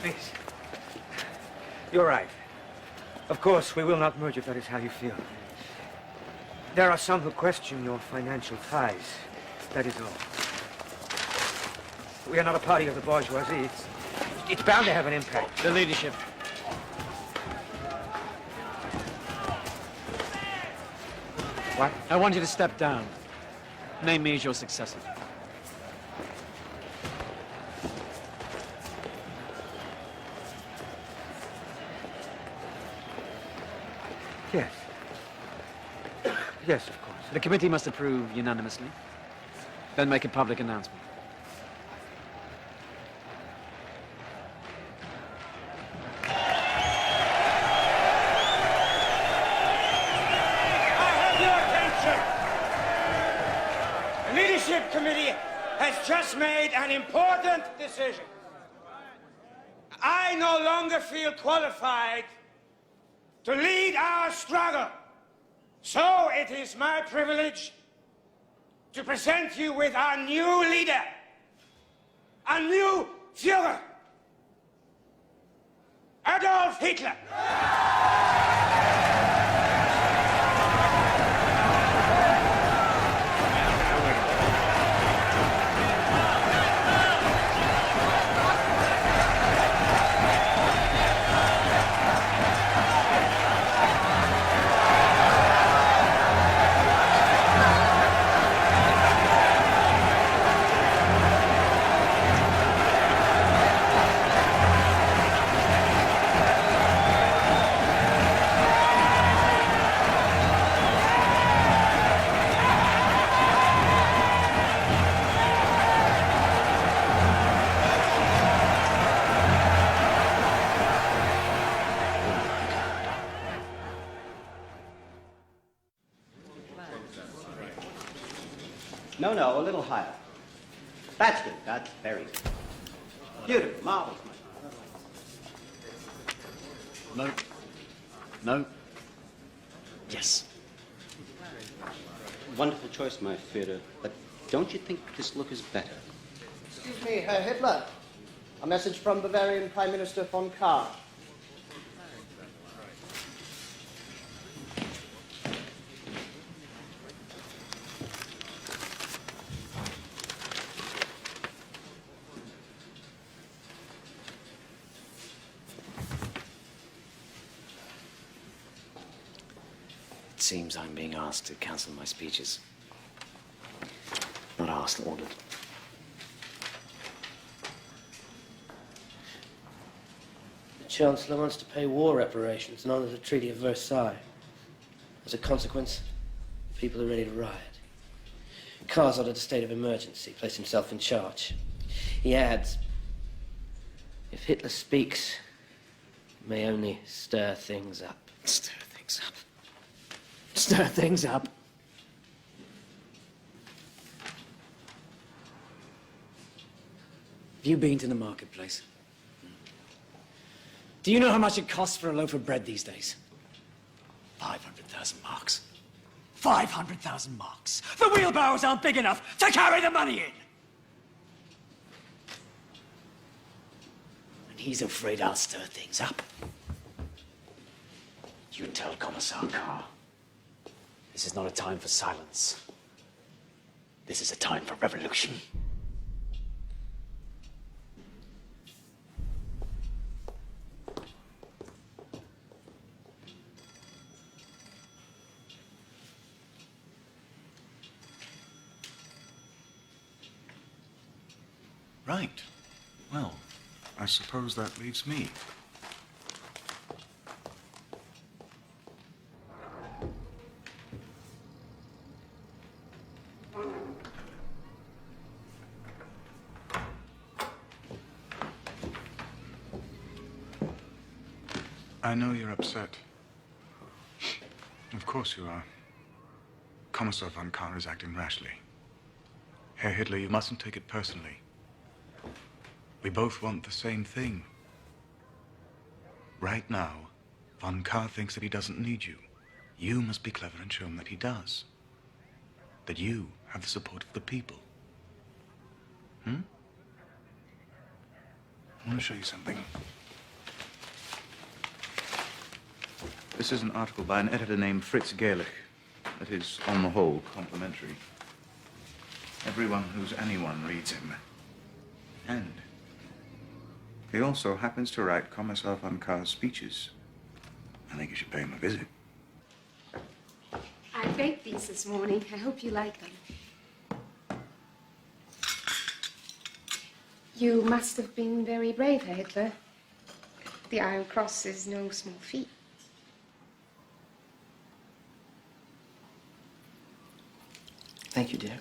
[SPEAKER 15] Please. You're right. Of course, we will not merge if that is how you feel. There are some who question your financial ties. That is all. We are not a party of the bourgeoisie. It's bound to have an impact.
[SPEAKER 11] The leadership.
[SPEAKER 15] What?
[SPEAKER 11] I want you to step down. Name me as your successor.
[SPEAKER 15] Yes. Yes, of course.
[SPEAKER 11] The committee must approve unanimously, then make a public announcement.
[SPEAKER 15] The leadership committee has just made an important decision. I no longer feel qualified to lead our struggle. So it is my privilege to present you with our new leader, a new Führer. Adolf Hitler.
[SPEAKER 1] No, a little higher. That's good. That's very good. Beautiful. Marvelous.
[SPEAKER 11] No. No. Yes.
[SPEAKER 5] Wonderful choice, my Führer. But don't you think this look is better?
[SPEAKER 16] Excuse me, Herr Hitler. A message from Bavarian Prime Minister von Kahr.
[SPEAKER 11] It seems I'm being asked to cancel my speeches. Not asked, ordered.
[SPEAKER 23] The Chancellor wants to pay war reparations and honor the Treaty of Versailles. As a consequence, people are ready to riot. Kahr's ordered a state of emergency, placed himself in charge. He adds, if Hitler speaks, it may only stir things up. Stir things up. Stir things up.
[SPEAKER 11] Have you been to the marketplace? Do you know how much it costs for a loaf of bread these days? 500,000 marks. 500,000 marks. The wheelbarrows aren't big enough to carry the money in. And he's afraid I'll stir things up. You tell Commissar Kahr. This is not a time for silence. This is a time for revolution.
[SPEAKER 21] Right. Well, I suppose that leaves me. I know you're upset. Of course you are. Commissar von Kahr is acting rashly. Herr Hitler, you mustn't take it personally. We both want the same thing. Right now, von Kahr thinks that he doesn't need you. You must be clever and show him that he does. That you have the support of the people. I want to show you something. This is an article by an editor named Fritz Gerlich that is, on the whole, complimentary. Everyone who's anyone reads him. And he also happens to write Commissar von Kahr's speeches. I think you should pay him a visit.
[SPEAKER 24] I baked these this morning. I hope you like them. You must have been very brave, Herr Hitler. The Iron Cross is no small feat.
[SPEAKER 23] Thank you, dear.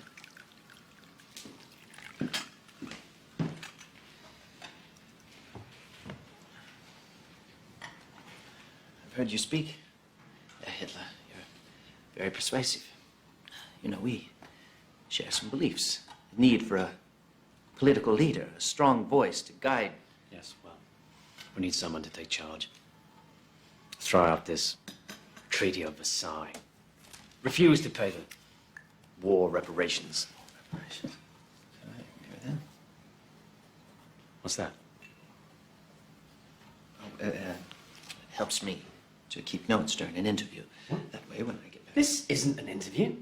[SPEAKER 23] I've heard you speak, Hitler. You're very persuasive. You know, we share some beliefs. The need for a political leader, a strong voice to guide.
[SPEAKER 11] Yes, well, we need someone to take charge. Throw out this Treaty of Versailles. Refuse to pay the war reparations. What's that?
[SPEAKER 18] Helps me to keep notes during an interview. That way, when I get back...
[SPEAKER 15] This isn't an interview.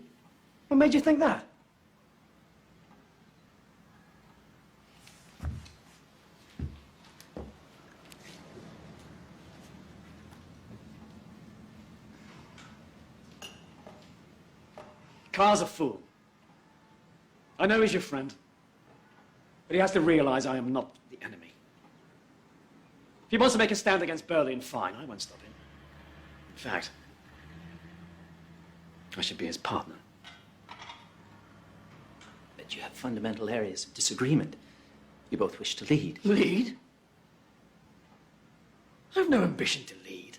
[SPEAKER 15] What made you think that? Carr's a fool. I know he's your friend, but he has to realize I am not the enemy. If he wants to make a stand against Berlin, fine, I won't stop him. In fact, I should be his partner.
[SPEAKER 18] But you have fundamental areas of disagreement. You both wish to lead.
[SPEAKER 15] Lead? I have no ambition to lead.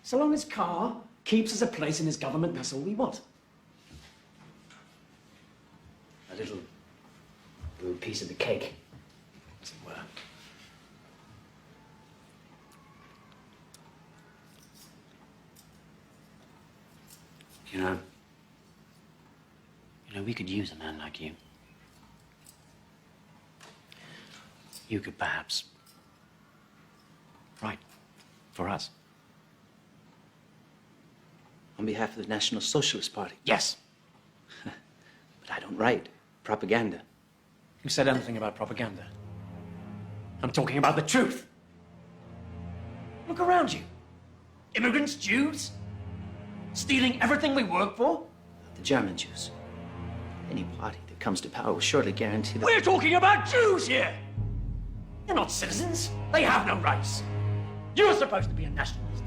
[SPEAKER 15] So long as Carr keeps us a place in his government, that's all we want. A little piece of the cake, as it were.
[SPEAKER 11] You know, we could use a man like you. You could perhaps write for us.
[SPEAKER 18] On behalf of the National Socialist Party?
[SPEAKER 11] Yes.
[SPEAKER 18] But I don't write propaganda.
[SPEAKER 11] Who said anything about propaganda? I'm talking about the truth.
[SPEAKER 15] Look around you. Immigrants, Jews, stealing everything we work for.
[SPEAKER 18] The German Jews. Any party that comes to power will surely guarantee that...
[SPEAKER 15] We're talking about Jews here! They're not citizens. They have no rights. You're supposed to be a nationalist.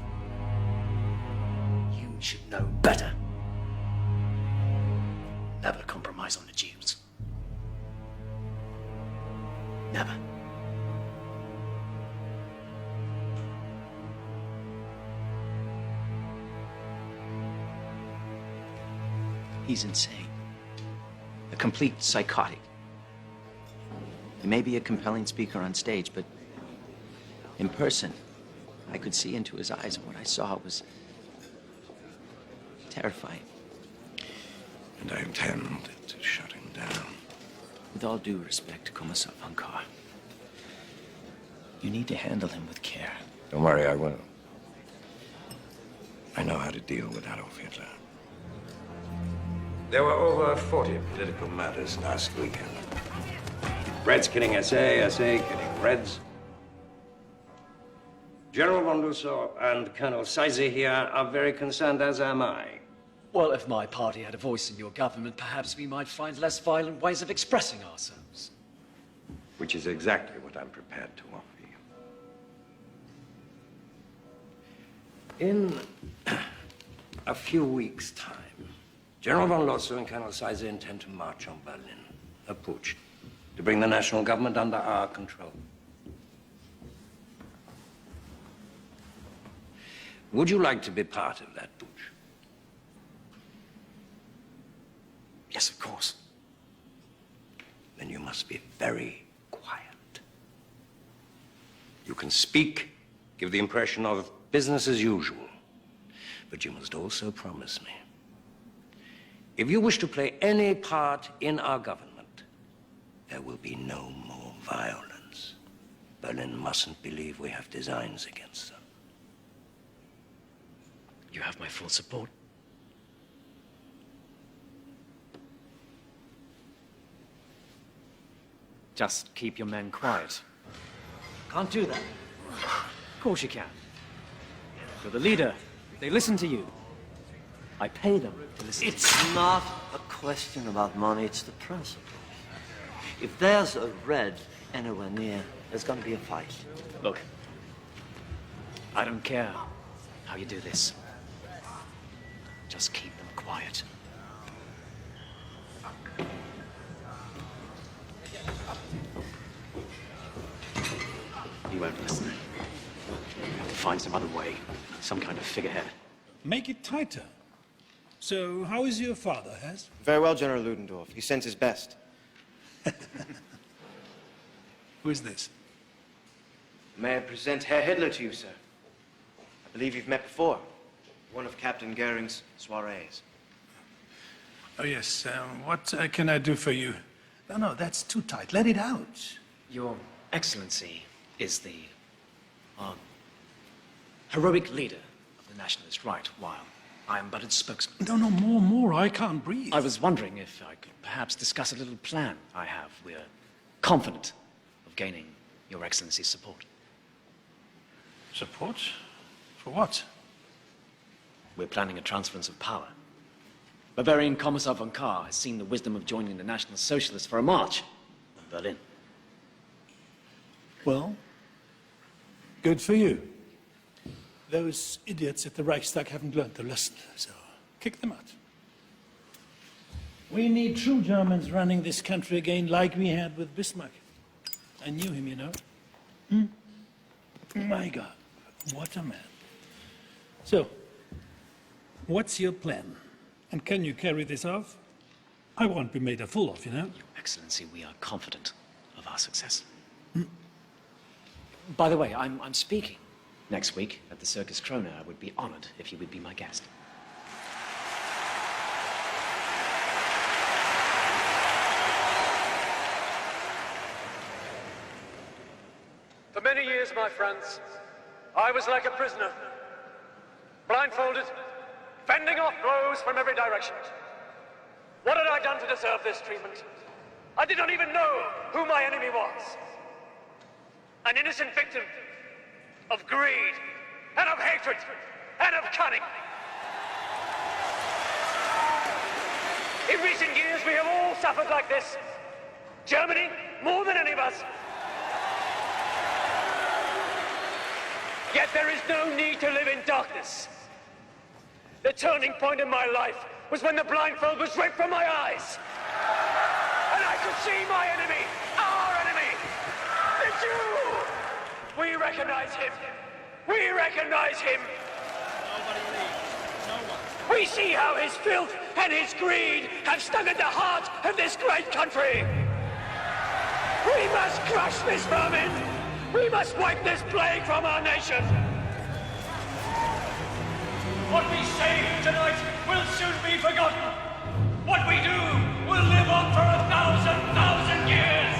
[SPEAKER 15] You should know better. Never compromise on the Jews. Never.
[SPEAKER 18] He's insane. A complete psychotic. He may be a compelling speaker on stage, but in person, I could see into his eyes, and what I saw was terrifying.
[SPEAKER 7] And I intend to shut him down.
[SPEAKER 18] With all due respect, Kommissar von Kahr, you need to handle him with care.
[SPEAKER 7] Don't worry, I will. I know how to deal with Adolf Hitler. There were over 40 political matters last weekend. Reds killing SA, SA killing Reds. General von Lusso and Colonel Seize here are very concerned, as am I.
[SPEAKER 11] Well, if my party had a voice in your government, perhaps we might find less violent ways of expressing ourselves.
[SPEAKER 7] Which is exactly what I'm prepared to offer you. In a few weeks' time, General von Lotso and Colonel Seize intend to march on Berlin, a putsch, to bring the national government under our control. Would you like to be part of that putsch?
[SPEAKER 11] Yes, of course.
[SPEAKER 7] Then you must be very quiet. You can speak, give the impression of business as usual, but you must also promise me, if you wish to play any part in our government, there will be no more violence. Berlin mustn't believe we have designs against them.
[SPEAKER 11] You have my full support. Just keep your men quiet. Can't do that. Of course you can. You're the leader. They listen to you. I pay them to listen to you.
[SPEAKER 17] It's not a question about money, it's the principle. If there's a Red anywhere near, there's going to be a fight.
[SPEAKER 11] Look, I don't care how you do this. Just keep them quiet. You won't listen. You have to find some other way, some kind of figurehead.
[SPEAKER 10] Make it tighter. So, how is your father, Hess?
[SPEAKER 19] Very well, General Ludendorff. He sent his best.
[SPEAKER 10] Who is this?
[SPEAKER 19] May I present Herr Hitler to you, sir? I believe you've met before. One of Captain Goering's soirees.
[SPEAKER 10] Oh, yes. What can I do for you? No, that's too tight. Let it out.
[SPEAKER 11] Your Excellency is the heroic leader of the nationalist right, while I am but its spokesman.
[SPEAKER 10] No, more. I can't breathe.
[SPEAKER 11] I was wondering if I could perhaps discuss a little plan I have. We're confident of gaining Your Excellency's support.
[SPEAKER 10] Support? For what?
[SPEAKER 11] We're planning a transference of power. Bavarian Commissar von Kahr has seen the wisdom of joining the National Socialists for a march on Berlin.
[SPEAKER 10] Well, good for you. Those idiots at the Reichstag haven't learned their lesson, so kick them out. We need true Germans running this country again like we had with Bismarck. I knew him, you know. My God, what a man. So, what's your plan? And can you carry this off? I won't be made a fool of, you know.
[SPEAKER 11] Your Excellency, we are confident of our success. By the way, I'm speaking next week at the Circus Krone. I would be honored if you would be my guest.
[SPEAKER 2] For many years, my friends, I was like a prisoner, blindfolded, fending off blows from every direction. What had I done to deserve this treatment? I did not even know who my enemy was. An innocent victim of greed, and of hatred, and of cunning. In recent years, we have all suffered like this. Germany, more than any of us. Yet there is no need to live in darkness. The turning point in my life was when the blindfold was ripped from my eyes. And I could see my enemy, our enemy, the Jew. We recognize him. We recognize him. We see how his filth and his greed have stung at the heart of this great country. We must crush this vermin. We must wipe this plague from our nation. What we say tonight will soon be forgotten. What we do will live on for 1,000 years.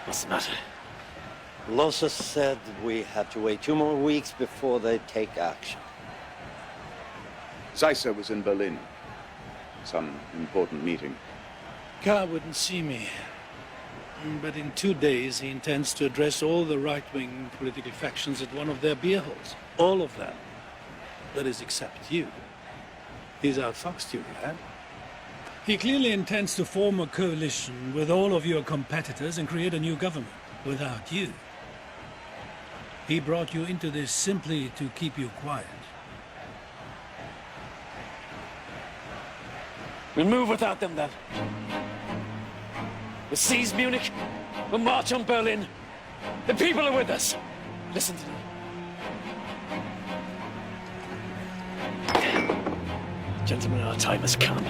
[SPEAKER 11] What's the matter?
[SPEAKER 17] Losser said we had to wait 2 more weeks before they take action.
[SPEAKER 21] Zeisser was in Berlin. Some important meeting.
[SPEAKER 10] Kahr wouldn't see me. But in 2 days, he intends to address all the right-wing political factions at one of their beer halls. All of them. That is, except you. He's outfoxed you, right? He clearly intends to form a coalition with all of your competitors and create a new government without you. He brought you into this simply to keep you quiet.
[SPEAKER 2] We'll move without them, then. We'll seize Munich. We'll march on Berlin. The people are with us. Listen to me. Gentlemen, our time has come.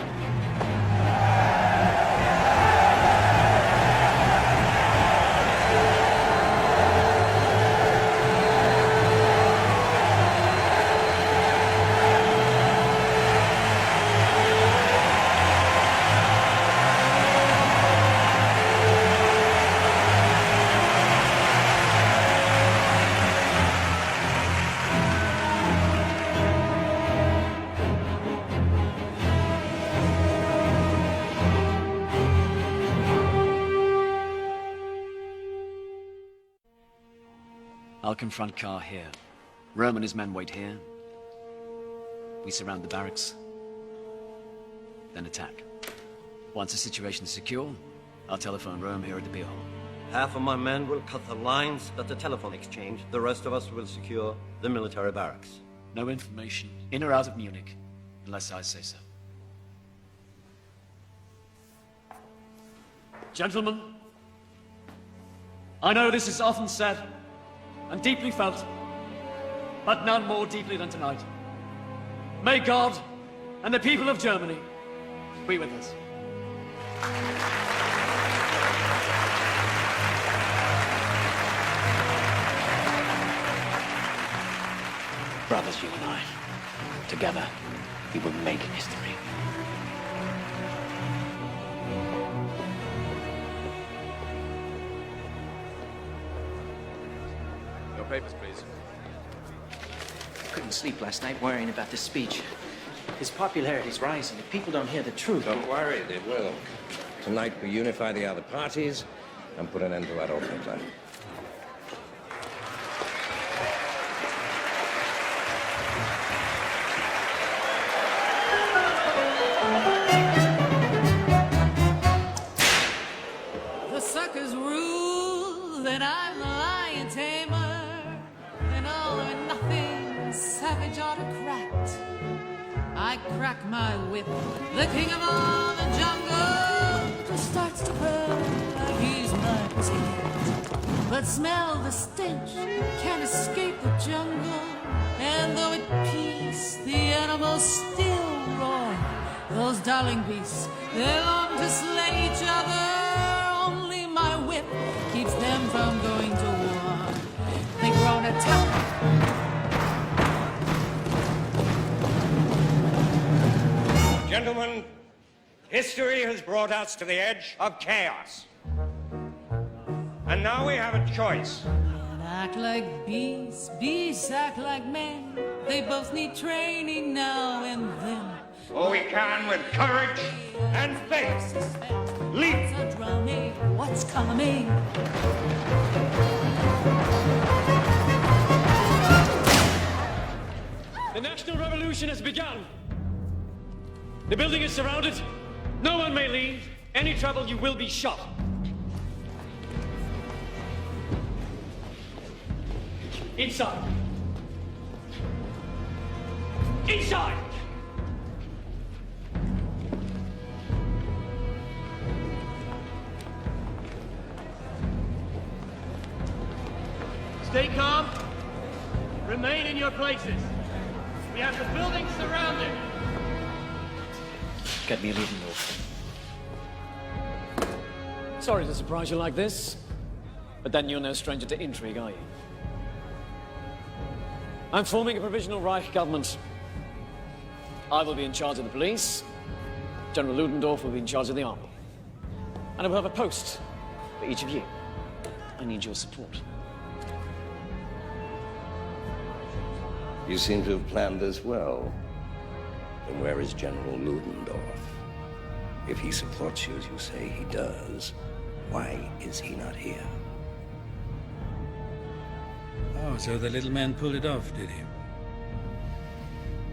[SPEAKER 11] I'll confront Kahr here. Röhm and his men wait here. We surround the barracks, then attack. Once the situation is secure, I'll telephone Röhm here at the beer hall.
[SPEAKER 17] Half of my men will cut the lines at the telephone exchange. The rest of us will secure the military barracks.
[SPEAKER 11] No information, in or out of Munich, unless I say so.
[SPEAKER 2] Gentlemen, I know this is often said and deeply felt,
[SPEAKER 11] but none more deeply than tonight. May God and the people of Germany be with us.
[SPEAKER 8] Brothers, you and I, together, we will make history.
[SPEAKER 9] Your papers, please.
[SPEAKER 18] I couldn't sleep last night worrying about this speech. His popularity's rising. If people don't hear the truth...
[SPEAKER 7] Don't worry, they will. Tonight we unify the other parties and put an end to Adolf Hitler.
[SPEAKER 4] The suckers rule, and I'm the lion tamer, an all-or-nothing savage autocrat. I crack my whip, the king of all the jungle just starts to burn like he's my pussycat. But smell the stench, can't escape the jungle, and though at peace, the animals still roar. Those darling beasts, they long to slay each other. Only my whip keeps them from going to war. They grow to tough.
[SPEAKER 7] Gentlemen, history has brought us to the edge of chaos. And now we have a choice.
[SPEAKER 4] Men act like beasts, beasts act like men. They both need training now and then.
[SPEAKER 7] Or we can with courage and faith. Leap!
[SPEAKER 4] What's coming?
[SPEAKER 2] The National Revolution has begun. The building is surrounded. No one may leave. Any trouble, you will be shot. Inside. Inside! Stay calm. Remain in your places. We have the building surrounded.
[SPEAKER 11] Get me a leading door. Sorry to surprise you like this, but then you're no stranger to intrigue, are you? I'm forming a provisional Reich government. I will be in charge of the police. General Ludendorff will be in charge of the army. And I will have a post for each of you. I need your support.
[SPEAKER 7] You seem to have planned this well. Then where is General Ludendorff? If he supports you as you say he does, why is he not here?
[SPEAKER 10] Oh, so the little man pulled it off, did he?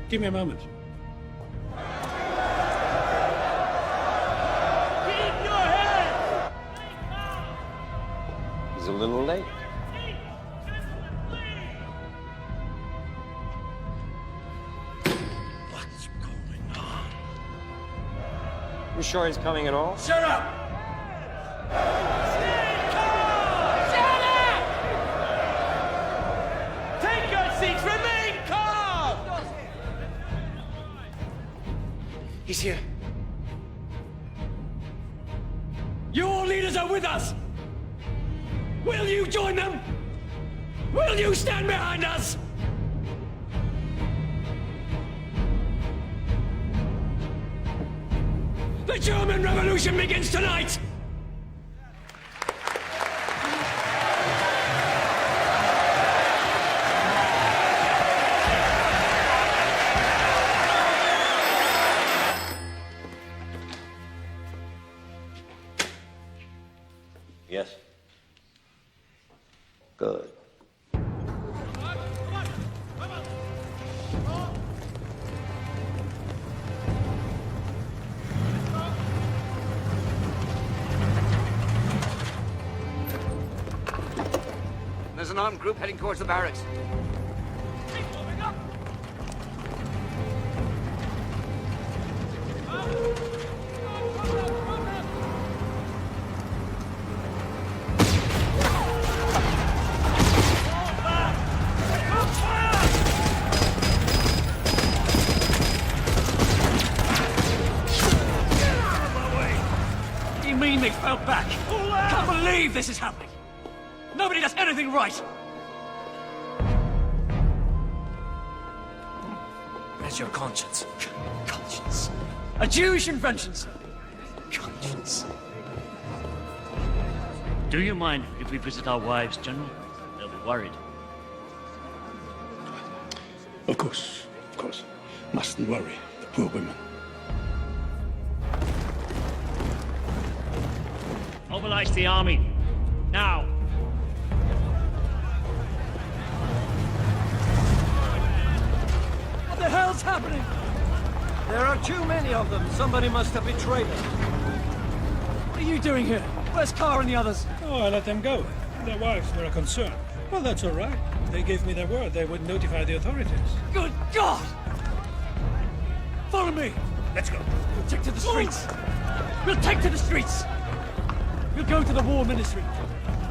[SPEAKER 10] Give me a moment.
[SPEAKER 2] Keep your head!
[SPEAKER 7] He's a little late. You sure he's coming at all?
[SPEAKER 2] Shut up! Take your seats! Remain calm!
[SPEAKER 15] He's here.
[SPEAKER 2] Your leaders are with us! Will you join them? Will you stand behind us? The German Revolution begins tonight!
[SPEAKER 7] Yes. Good.
[SPEAKER 14] There's an armed group heading towards the barracks.
[SPEAKER 11] back. I can't believe this is happening. Nobody does anything right. Where's your conscience? Conscience. A Jewish invention, sir. Conscience.
[SPEAKER 12] Do you mind if we visit our wives, General? They'll be worried.
[SPEAKER 10] Of course. Mustn't worry, the poor women.
[SPEAKER 12] Mobilize the army. Now.
[SPEAKER 11] What the hell's happening?
[SPEAKER 15] There are too many of them. Somebody must have betrayed us.
[SPEAKER 11] What are you doing here? Where's Carr and the others?
[SPEAKER 10] Oh, I let them go. Their wives were a concern. Well, that's all right. They gave me their word they would notify the authorities.
[SPEAKER 11] Good God! Follow me!
[SPEAKER 10] Let's go.
[SPEAKER 11] We'll take to the streets. We'll take to the streets. We'll go to the war ministry.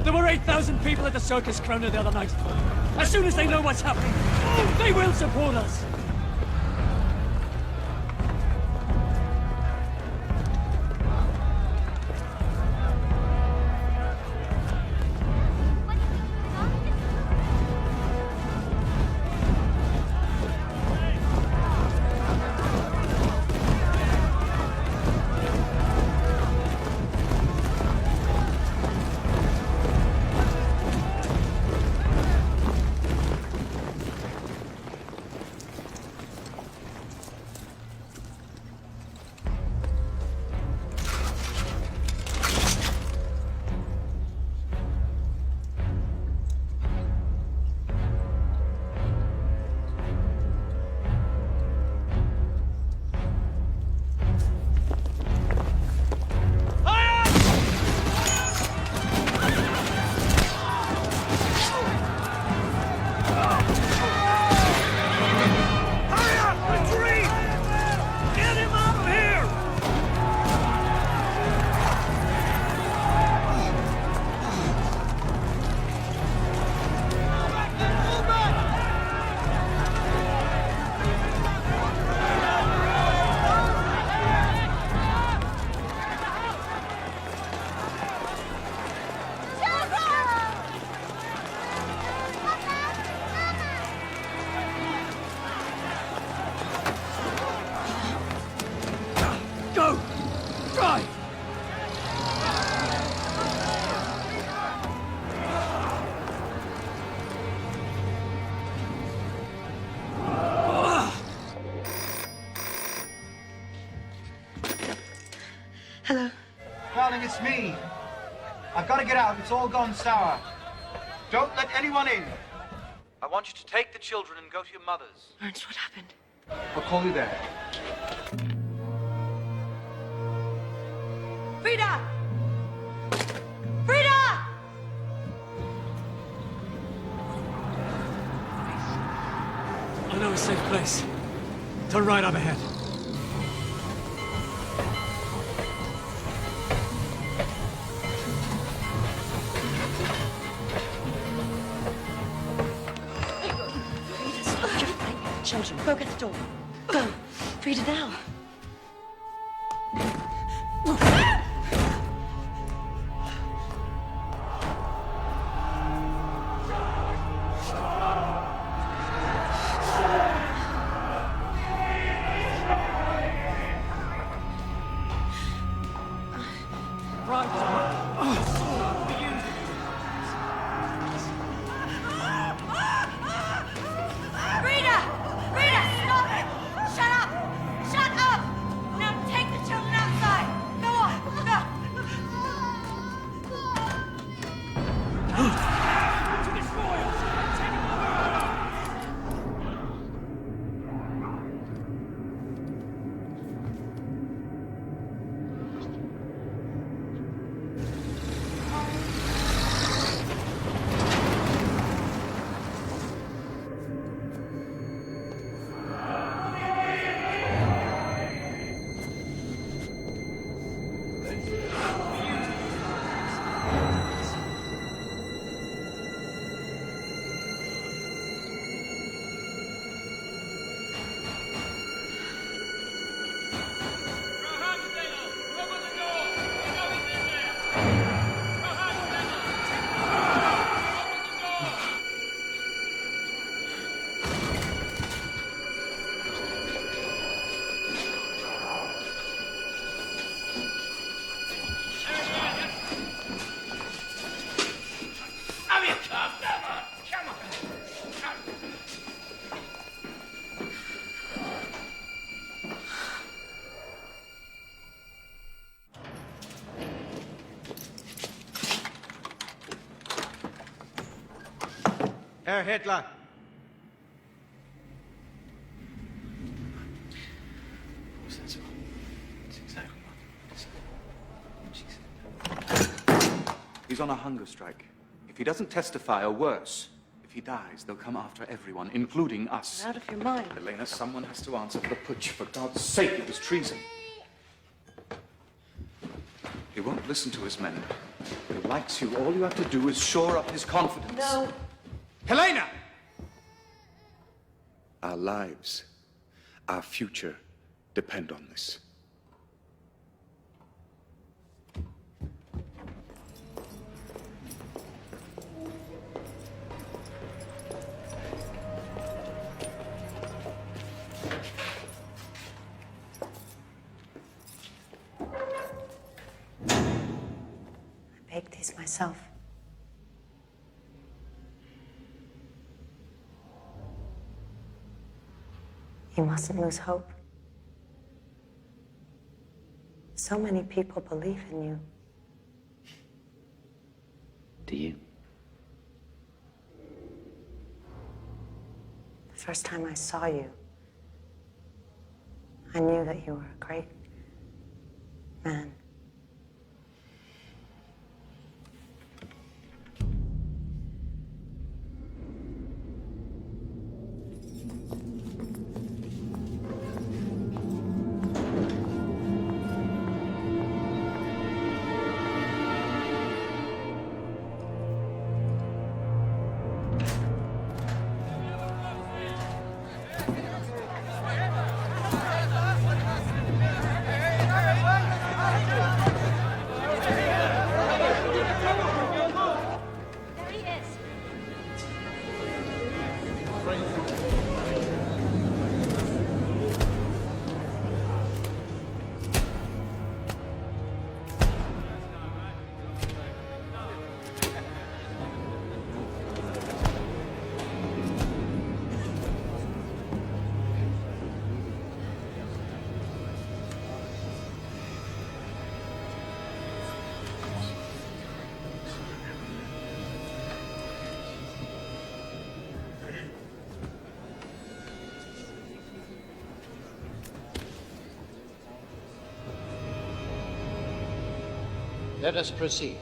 [SPEAKER 11] There were 8,000 people at the Circus Krona the other night. As soon as they know what's happening, they will support us. Go! Drive!
[SPEAKER 24] Hello.
[SPEAKER 13] Darling, it's me. I've got to get out. It's all gone sour. Don't let anyone in. I want you to take the children and go to your mother's.
[SPEAKER 24] Ernst, what happened?
[SPEAKER 13] I'll call you there.
[SPEAKER 4] Frida! Frida!
[SPEAKER 11] I know a safe place. Turn right up ahead.
[SPEAKER 24] Children, go get the door. Go. Frida, now.
[SPEAKER 4] Frida! Frida, stop! Shut up! Shut up!
[SPEAKER 13] Herr Hitler.
[SPEAKER 8] That's exactly
[SPEAKER 21] He's on a hunger strike. If he doesn't testify, or worse, if he dies, they'll come after everyone, including us.
[SPEAKER 24] Out of your mind.
[SPEAKER 21] Elena, someone has to answer for the putsch. For God's sake, it was treason. He won't listen to his men. He likes you. All you have to do is shore up his confidence.
[SPEAKER 24] No.
[SPEAKER 21] Helena! Our lives, our future, depend on this.
[SPEAKER 24] I baked these myself. You mustn't lose hope. So many people believe in you.
[SPEAKER 8] Do you?
[SPEAKER 24] The first time I saw you, I knew that you were a great man.
[SPEAKER 16] Let us proceed.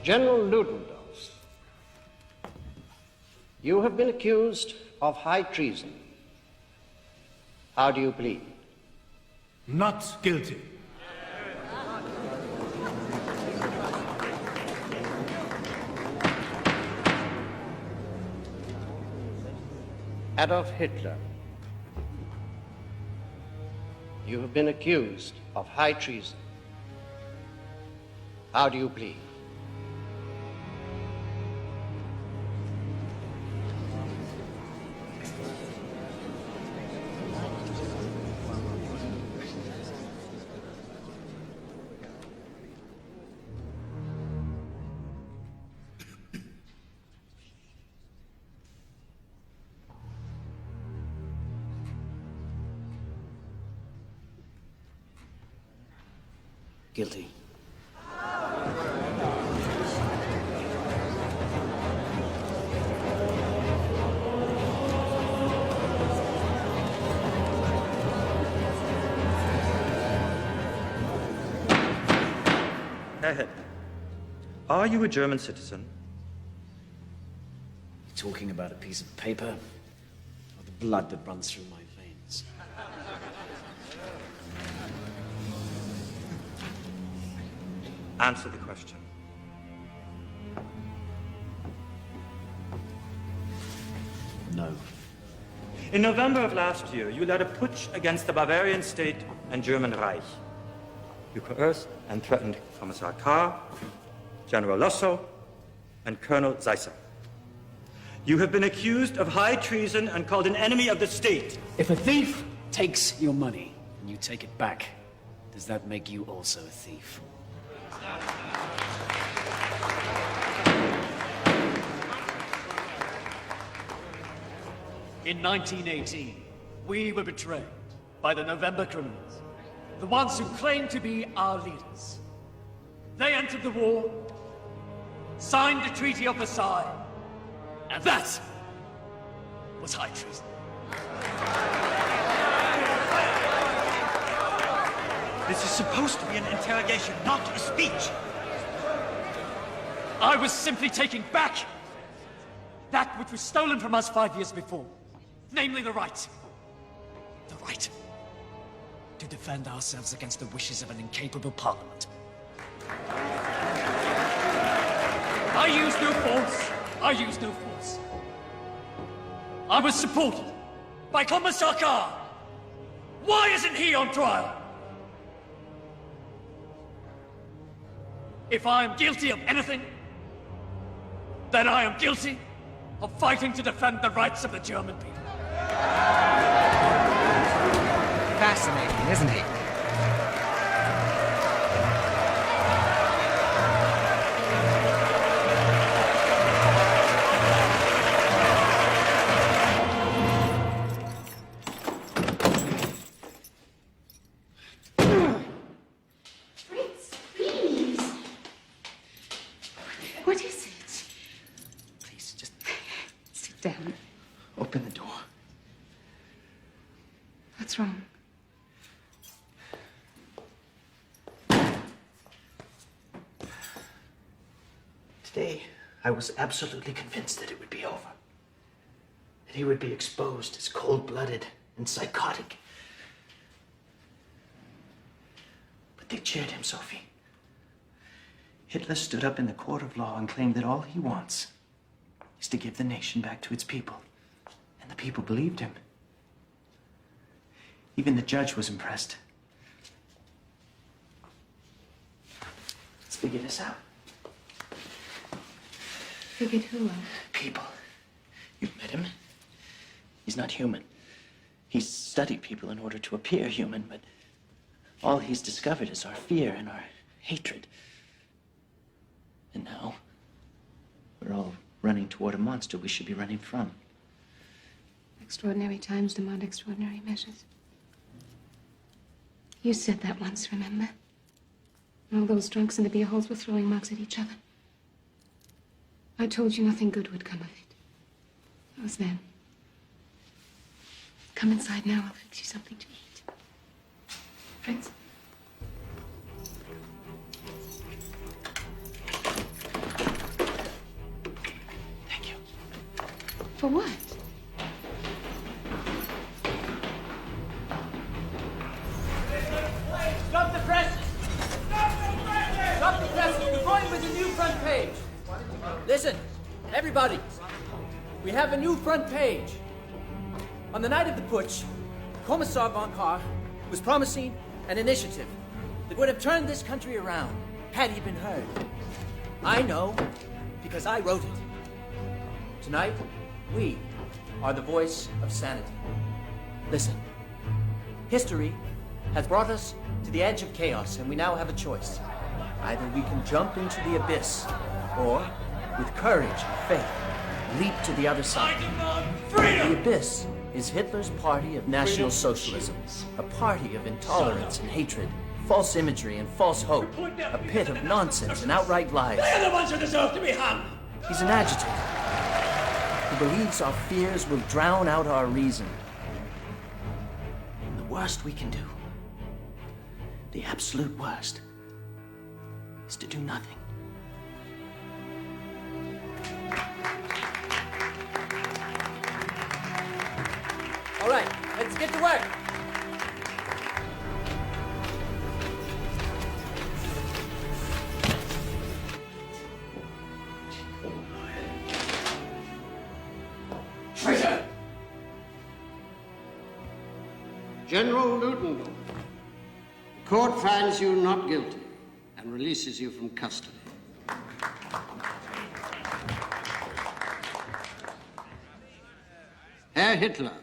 [SPEAKER 16] General Ludendorff, you have been accused of high treason. How do you plead?
[SPEAKER 10] Not guilty.
[SPEAKER 16] Adolf Hitler, you have been accused of high treason. How do you plead?
[SPEAKER 8] Guilty.
[SPEAKER 3] Herr Hitler, are you a German citizen?
[SPEAKER 11] You're talking about a piece of paper or the blood that runs through my veins?
[SPEAKER 3] Answer the question.
[SPEAKER 11] No.
[SPEAKER 3] In November of last year, you led a putsch against the Bavarian state and German Reich. You coerced and threatened Commissar Kahr, General Lossow, and Colonel Seisser. You have been accused of high treason and called an enemy of the state.
[SPEAKER 11] If a thief takes your money and you take it back, does that make you also a thief? In 1918, we were betrayed by the November criminals, the ones who claimed to be our leaders. They entered the war, signed the Treaty of Versailles, and that
[SPEAKER 12] was high treason.
[SPEAKER 1] This is supposed to be an interrogation, not a speech.
[SPEAKER 12] I was simply taking back that which was stolen from us 5 years before. Namely, the right to defend ourselves against the wishes of an incapable parliament. I used no force. I was supported by Commissar Carr. Why isn't he on trial? If I am guilty of anything, then I am guilty of fighting to defend the rights of the German people.
[SPEAKER 6] Fascinating, isn't he?
[SPEAKER 24] Fritz, please. What is it?
[SPEAKER 19] Please, just
[SPEAKER 24] Sit down.
[SPEAKER 19] open the door.
[SPEAKER 24] What's wrong?
[SPEAKER 19] Today, I was absolutely convinced that it would be over. That he would be exposed as cold-blooded and psychotic. But they cheered him, Sophie. Hitler stood up in the court of law and claimed that all he wants is to give the nation back to its people. And the people believed him. Even the judge was impressed. Let's figure this out.
[SPEAKER 24] Figured who out?
[SPEAKER 19] People. You've met him. He's not human. He's studied people in order to appear human, but all he's discovered is our fear and our hatred. And now, we're all running toward a monster we should be running from.
[SPEAKER 24] Extraordinary times demand extraordinary measures. You said that once, remember? All those drunks in the beer halls were throwing mugs at each other. I told you nothing good would come of it. That was then. Come inside now, I'll fix you something to eat. Fritz?
[SPEAKER 19] Thank you.
[SPEAKER 24] For what?
[SPEAKER 15] Stop the presses! Stop the presses! We're going with a new front page. Listen, everybody. We have a new front page. On the night of the putsch, Commissar von Kahr was promising an initiative that would have turned this country around had he been heard. I know because I wrote it. Tonight, we are the voice of sanity. Listen, history has brought us to the edge of chaos, and we now have a choice. Either we can jump into the abyss, or, with courage and faith, leap to the other side. The abyss is Hitler's party of National Socialism, a party of intolerance and hatred, false imagery and false hope, a pit of nonsense and outright lies.
[SPEAKER 12] They're the ones who deserve to be hung!
[SPEAKER 15] He's an agitator who believes our fears will drown out our reason. And the worst we can do, the absolute worst, is to do nothing. All right, let's get to work.
[SPEAKER 17] Traitor! General Ludendorff, the court finds you not guilty and releases you from custody. Herr Hitler,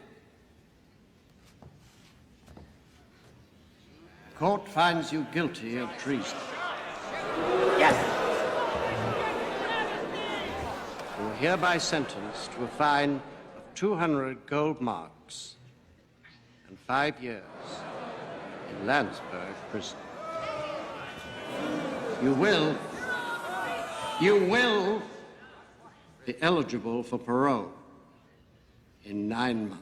[SPEAKER 17] the court finds you guilty of treason.
[SPEAKER 15] Yes!
[SPEAKER 17] You are hereby sentenced to a fine of 200 gold marks and 5 years in Landsberg prison. You will be eligible for parole. in 9 months.